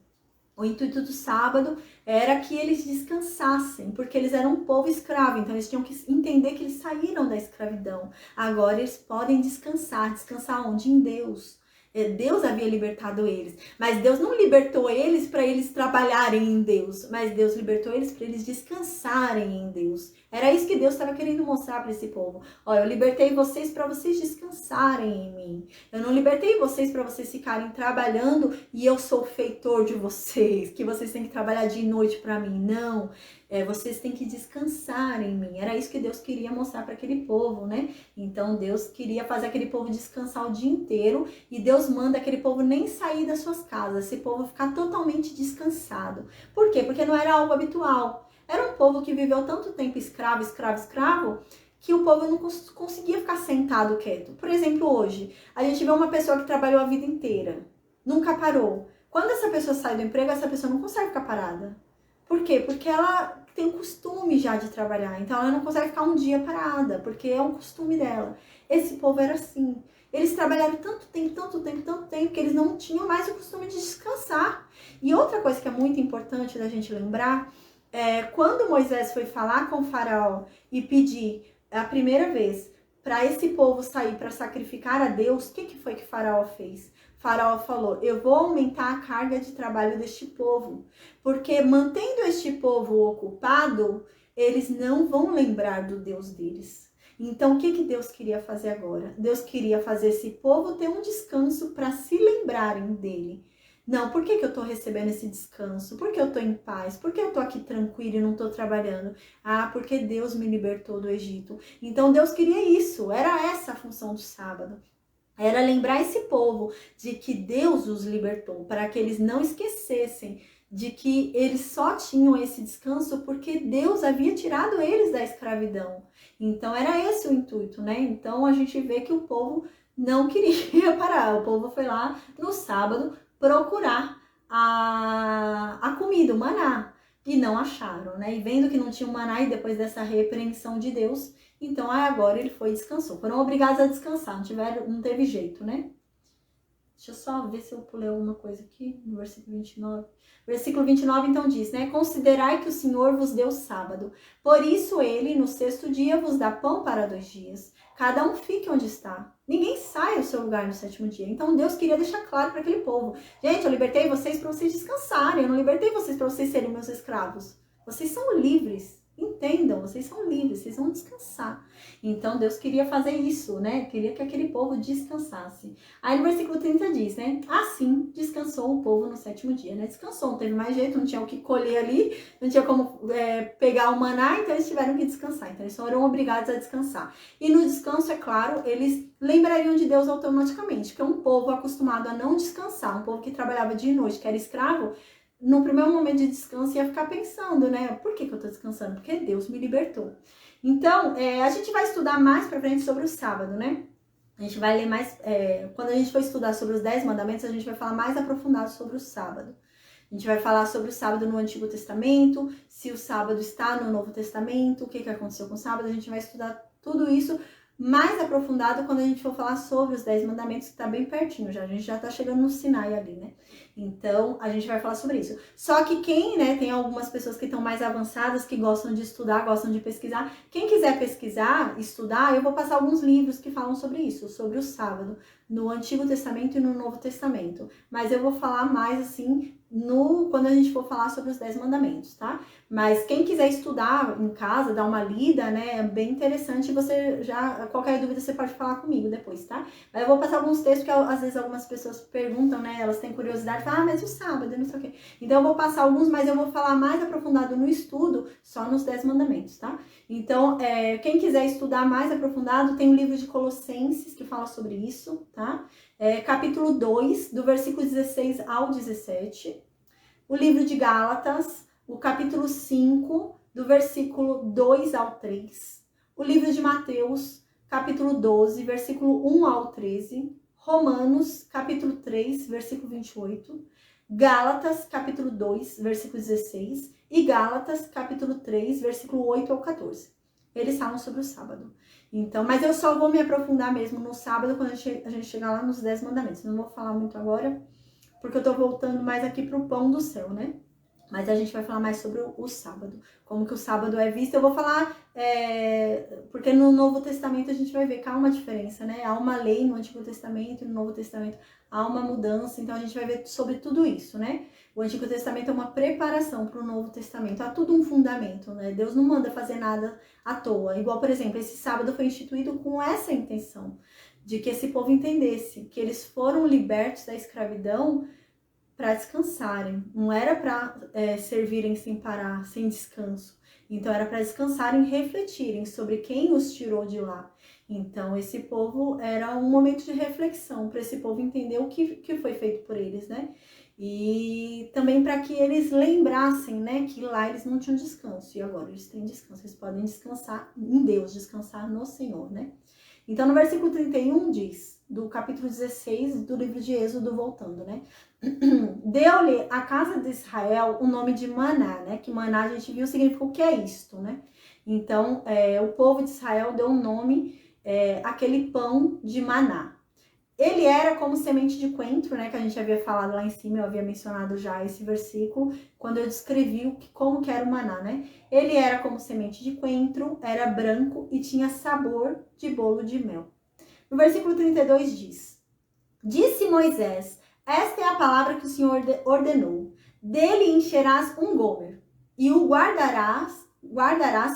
O intuito do sábado era que eles descansassem, porque eles eram um povo escravo, então eles tinham que entender que eles saíram da escravidão. Agora eles podem descansar. Descansar onde? Em Deus. Deus havia libertado eles, mas Deus não libertou eles para eles trabalharem em Deus, mas Deus libertou eles para eles descansarem em Deus. Era isso que Deus estava querendo mostrar para esse povo. Olha, eu libertei vocês para vocês descansarem em mim. Eu não libertei vocês para vocês ficarem trabalhando e eu sou o feitor de vocês, que vocês têm que trabalhar dia e noite para mim. Não. Vocês têm que descansar em mim. Era isso que Deus queria mostrar para aquele povo, né? Então Deus queria fazer aquele povo descansar o dia inteiro e Deus manda aquele povo nem sair das suas casas, esse povo ficar totalmente descansado. Por quê? Porque não era algo habitual. Era um povo que viveu tanto tempo escravo, que o povo não conseguia ficar sentado quieto. Por exemplo, hoje, a gente vê uma pessoa que trabalhou a vida inteira, nunca parou. Quando essa pessoa sai do emprego, essa pessoa não consegue ficar parada. Por quê? Porque ela tem o costume já de trabalhar, então ela não consegue ficar um dia parada, porque é um costume dela. Esse povo era assim. Eles trabalharam tanto tempo, que eles não tinham mais o costume de descansar. E outra coisa que é muito importante da gente lembrar, quando Moisés foi falar com o faraó e pedir a primeira vez para esse povo sair para sacrificar a Deus, o que foi que o faraó fez? Faraó falou, eu vou aumentar a carga de trabalho deste povo, porque mantendo este povo ocupado, eles não vão lembrar do Deus deles. Então, o que Deus queria fazer agora? Deus queria fazer esse povo ter um descanso para se lembrarem dele. Não, por que eu estou recebendo esse descanso? Por que eu estou em paz? Por que eu estou aqui tranquila e não estou trabalhando? Ah, porque Deus me libertou do Egito. Então, Deus queria isso, era essa a função do sábado. Era lembrar esse povo de que Deus os libertou, para que eles não esquecessem de que eles só tinham esse descanso porque Deus havia tirado eles da escravidão. Então era esse o intuito, né? Então a gente vê que o povo não queria parar. O povo foi lá no sábado procurar a comida, o maná, e não acharam, né? E vendo que não tinha o maná e depois dessa repreensão de Deus, então agora ele foi e descansou. Foram obrigados a descansar, não teve jeito, né? Deixa eu só ver se eu pulei alguma coisa aqui no versículo 29. Versículo 29 então diz, né? Considerai que o Senhor vos deu sábado. Por isso ele, no sexto dia, vos dá pão para 2 dias. Cada um fique onde está. Ninguém sai do seu lugar no sétimo dia. Então Deus queria deixar claro para aquele povo. Gente, eu libertei vocês para vocês descansarem. Eu não libertei vocês para vocês serem meus escravos. Vocês são livres. Entendam, vocês são livres, vocês vão descansar. Então Deus queria fazer isso, né? Queria que aquele povo descansasse. Aí no versículo 30 diz, né? Assim descansou o povo no sétimo dia, né? Descansou, não teve mais jeito, não tinha o que colher ali, não tinha como pegar o maná, então eles tiveram que descansar. Então eles foram obrigados a descansar. E no descanso, é claro, eles lembrariam de Deus automaticamente, porque um povo acostumado a não descansar, um povo que trabalhava dia e noite, que era escravo, no primeiro momento de descanso ia ficar pensando, né? Por que eu tô descansando? Porque Deus me libertou. Então, a gente vai estudar mais pra frente sobre o sábado, né? A gente vai ler mais... quando a gente for estudar sobre os 10 mandamentos, a gente vai falar mais aprofundado sobre o sábado. A gente vai falar sobre o sábado no Antigo Testamento, se o sábado está no Novo Testamento, o que aconteceu com o sábado. A gente vai estudar tudo isso mais aprofundado quando a gente for falar sobre os 10 mandamentos, que tá bem pertinho já. A gente já tá chegando no Sinai ali, né? Então, a gente vai falar sobre isso. Só que quem, né, tem algumas pessoas que estão mais avançadas, que gostam de estudar, gostam de pesquisar. Quem quiser pesquisar, estudar, eu vou passar alguns livros que falam sobre isso, sobre o sábado, no Antigo Testamento e no Novo Testamento. Mas eu vou falar mais, assim, quando a gente for falar sobre os 10 mandamentos, tá? Mas quem quiser estudar em casa, dar uma lida, né, é bem interessante. Você já, qualquer dúvida você pode falar comigo depois, tá? Aí eu vou passar alguns textos que às vezes algumas pessoas perguntam, né, elas têm curiosidade, falam, mas o sábado, não sei o quê. Então eu vou passar alguns, mas eu vou falar mais aprofundado no estudo, só nos 10 mandamentos, tá? Então, quem quiser estudar mais aprofundado, tem o livro de Colossenses, que fala sobre isso, tá? Capítulo 2, do versículo 16 ao 17. O livro de Gálatas, o capítulo 5, do versículo 2 ao 3. O livro de Mateus, capítulo 12, versículo 1 ao 13. Romanos, capítulo 3, versículo 28. Gálatas, capítulo 2, versículo 16. E Gálatas, capítulo 3, versículo 8 ao 14. Eles falam sobre o sábado. Então, mas eu só vou me aprofundar mesmo no sábado quando a gente chegar lá nos 10 mandamentos. Não vou falar muito agora, porque eu tô voltando mais aqui pro pão do céu, né? Mas a gente vai falar mais sobre o sábado, como que o sábado é visto. Eu vou falar, porque no Novo Testamento a gente vai ver que há uma diferença, né? Há uma lei no Antigo Testamento e no Novo Testamento há uma mudança, então a gente vai ver sobre tudo isso, né? O Antigo Testamento é uma preparação para o Novo Testamento, há tudo um fundamento, né? Deus não manda fazer nada à toa. Igual, por exemplo, esse sábado foi instituído com essa intenção, de que esse povo entendesse que eles foram libertos da escravidão para descansarem, não era para servirem sem parar, sem descanso. Então era para descansarem e refletirem sobre quem os tirou de lá. Então esse povo era um momento de reflexão, para esse povo entender o que foi feito por eles, né? E também para que eles lembrassem, né, que lá eles não tinham descanso e agora eles têm descanso, eles podem descansar em Deus, descansar no Senhor, né? Então no versículo 31 diz, do capítulo 16 do livro de Êxodo, voltando, né? Deu-lhe a casa de Israel o nome de Maná, né? Que Maná a gente viu significa o que é isto, né? Então, o povo de Israel deu um nome aquele pão de Maná. Ele era como semente de coentro, né? Que a gente havia falado lá em cima, eu havia mencionado já esse versículo, quando eu descrevi como que era o maná, né? Ele era como semente de coentro, era branco e tinha sabor de bolo de mel. No versículo 32 diz, disse Moisés, esta é a palavra que o Senhor ordenou. Dele encherás um gomer e o guardarás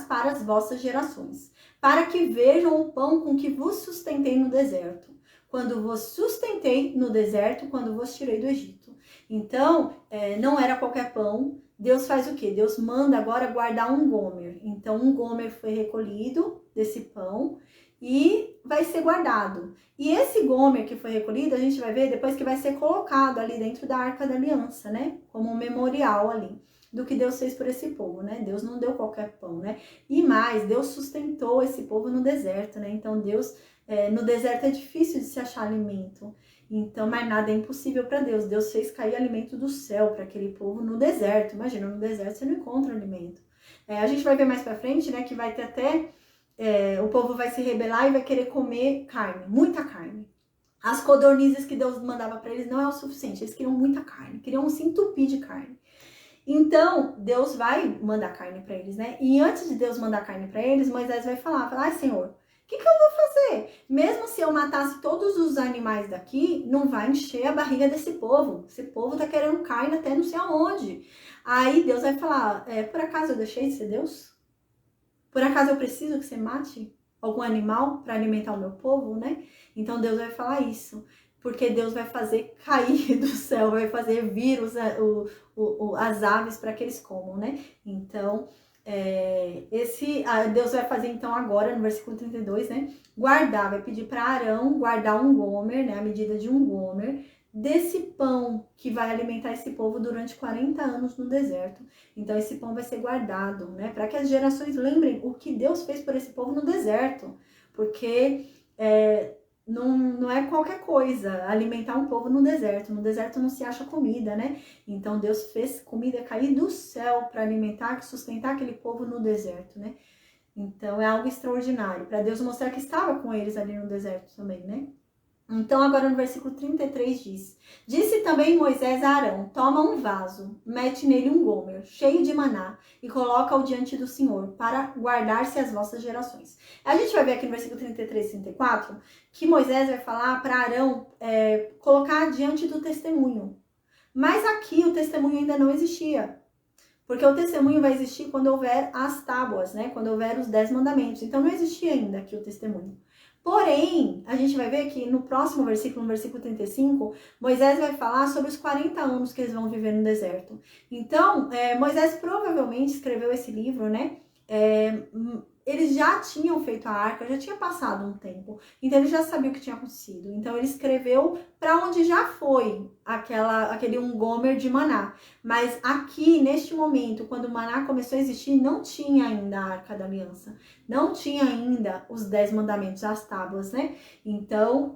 para as vossas gerações, para que vejam o pão com que vos sustentei no deserto, quando vos sustentei no deserto, quando vos tirei do Egito. Então, não era qualquer pão. Deus faz o quê? Deus manda agora guardar um gomer. Então, um gomer foi recolhido desse pão e vai ser guardado. E esse gomer que foi recolhido, a gente vai ver depois que vai ser colocado ali dentro da Arca da Aliança, né? Como um memorial ali do que Deus fez por esse povo, né? Deus não deu qualquer pão, né? E mais, Deus sustentou esse povo no deserto, né? Então, Deus, no deserto é difícil de se achar alimento. Então, mas nada é impossível para Deus. Deus fez cair alimento do céu para aquele povo no deserto. Imagina, no deserto você não encontra alimento. A gente vai ver mais para frente, né? Que vai ter até... o povo vai se rebelar e vai querer comer carne, muita carne. As codornizes que Deus mandava para eles não é o suficiente, eles queriam muita carne, queriam se entupir de carne. Então, Deus vai mandar carne para eles, né? E antes de Deus mandar carne para eles, Moisés vai falar, Senhor, o que eu vou fazer? Mesmo se eu matasse todos os animais daqui, não vai encher a barriga desse povo. Esse povo tá querendo carne até não sei aonde. Aí Deus vai falar, por acaso eu deixei de ser Deus? Por acaso eu preciso que você mate algum animal para alimentar o meu povo, né? Então Deus vai falar isso, porque Deus vai fazer cair do céu, vai fazer vir as aves para que eles comam, né? Então, Deus vai fazer então agora, no versículo 32, né? Vai pedir para Arão guardar um gomer, né? A medida de um gomer, desse pão que vai alimentar esse povo durante 40 anos no deserto. Então esse pão vai ser guardado, né? Para que as gerações lembrem o que Deus fez por esse povo no deserto. Porque não é qualquer coisa alimentar um povo no deserto. No deserto não se acha comida, né? Então Deus fez comida cair do céu para alimentar, sustentar aquele povo no deserto, né? Então é algo extraordinário, para Deus mostrar que estava com eles ali no deserto também, né? Então, agora no versículo 33 diz, disse também Moisés a Arão, toma um vaso, mete nele um gomer, cheio de maná, e coloca-o diante do Senhor, para guardar-se as vossas gerações. A gente vai ver aqui no versículo 33 e 34, que Moisés vai falar para Arão colocar diante do testemunho, Mas aqui o testemunho ainda não existia. Porque o testemunho vai existir quando houver as tábuas, né? Quando houver os 10 mandamentos. Então não existia ainda aqui o testemunho. Porém, a gente vai ver que no próximo versículo, no versículo 35, Moisés vai falar sobre os 40 anos que eles vão viver no deserto. Então, Moisés provavelmente escreveu esse livro, né? Eles já tinham feito a arca, já tinha passado um tempo, então ele já sabia o que tinha acontecido. Então ele escreveu para onde já foi aquele gomer de maná. Mas aqui, neste momento, quando o maná começou a existir, não tinha ainda a arca da aliança, não tinha ainda os 10 mandamentos, as tábuas, né? Então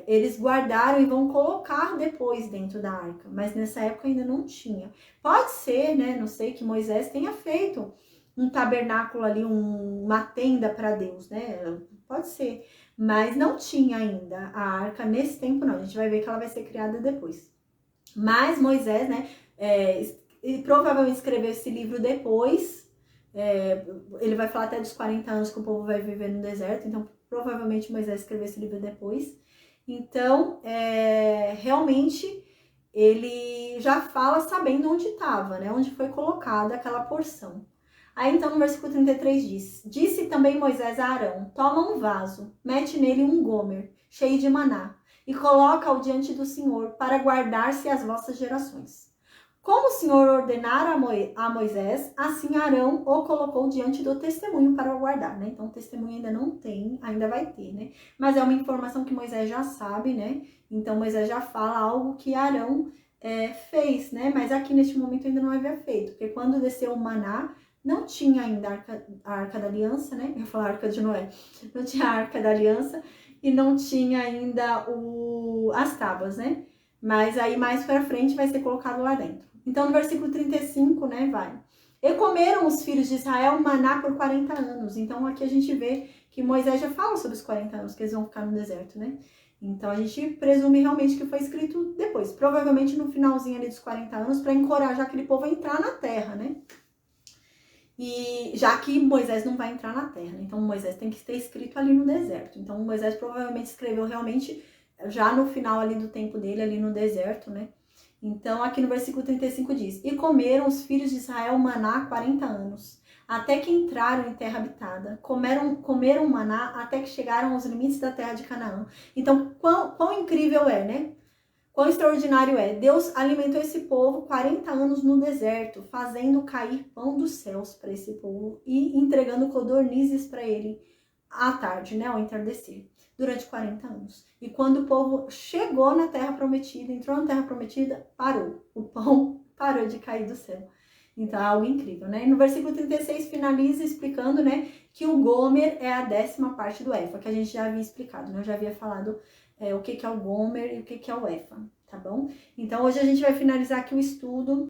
eles guardaram e vão colocar depois dentro da arca, mas nessa época ainda não tinha. Pode ser, né? Não sei, que Moisés tenha feito um tabernáculo ali, uma tenda para Deus, né? Pode ser. Mas não tinha ainda a arca nesse tempo, não. A gente vai ver que ela vai ser criada depois. Mas Moisés, né? Ele provavelmente escreveu esse livro depois. Ele vai falar até dos 40 anos que o povo vai viver no deserto. Então, provavelmente Moisés escreveu esse livro depois. Então, realmente, ele já fala sabendo onde estava, né? Onde foi colocada aquela porção. Aí então no versículo 33 diz: Disse também Moisés a Arão: Toma um vaso, mete nele um gomer, cheio de maná, e coloca-o diante do Senhor, para guardar-se as vossas gerações. Como o Senhor ordenara a Moisés, assim Arão o colocou diante do testemunho para o guardar, né? Então o testemunho ainda não tem, ainda vai ter, né? Mas é uma informação que Moisés já sabe, né? Então Moisés já fala algo que Arão fez, né? Mas aqui neste momento ainda não havia feito, porque quando desceu o maná, não tinha ainda a Arca da Aliança, né? Eu ia falar Arca de Noé. Não tinha a Arca da Aliança e não tinha ainda as tábuas, né? Mas aí mais pra frente vai ser colocado lá dentro. Então no versículo 35, né, vai. E comeram os filhos de Israel maná por 40 anos. Então aqui a gente vê que Moisés já fala sobre os 40 anos que eles vão ficar no deserto, né? Então a gente presume realmente que foi escrito depois. Provavelmente no finalzinho ali dos 40 anos, para encorajar aquele povo a entrar na terra, né? E já que Moisés não vai entrar na terra, né? Então Moisés tem que ter escrito ali no deserto. Então Moisés provavelmente escreveu realmente já no final ali do tempo dele, ali no deserto, né? Então aqui no versículo 35 diz: E comeram os filhos de Israel maná 40 anos, até que entraram em terra habitada. Comeram maná até que chegaram aos limites da terra de Canaã. Então quão incrível é, né? Quão extraordinário é. Deus alimentou esse povo 40 anos no deserto, fazendo cair pão dos céus para esse povo e entregando codornizes para ele à tarde, né, ao entardecer, durante 40 anos. E quando o povo chegou na Terra Prometida, entrou na Terra Prometida, parou. O pão parou de cair do céu. Então é algo incrível, né? E no versículo 36 finaliza explicando, né, que o gomer é a 10ª parte do efa, que a gente já havia explicado, né? Eu já havia falado o que é o gomer e o que é o efa, tá bom? Então hoje a gente vai finalizar aqui o estudo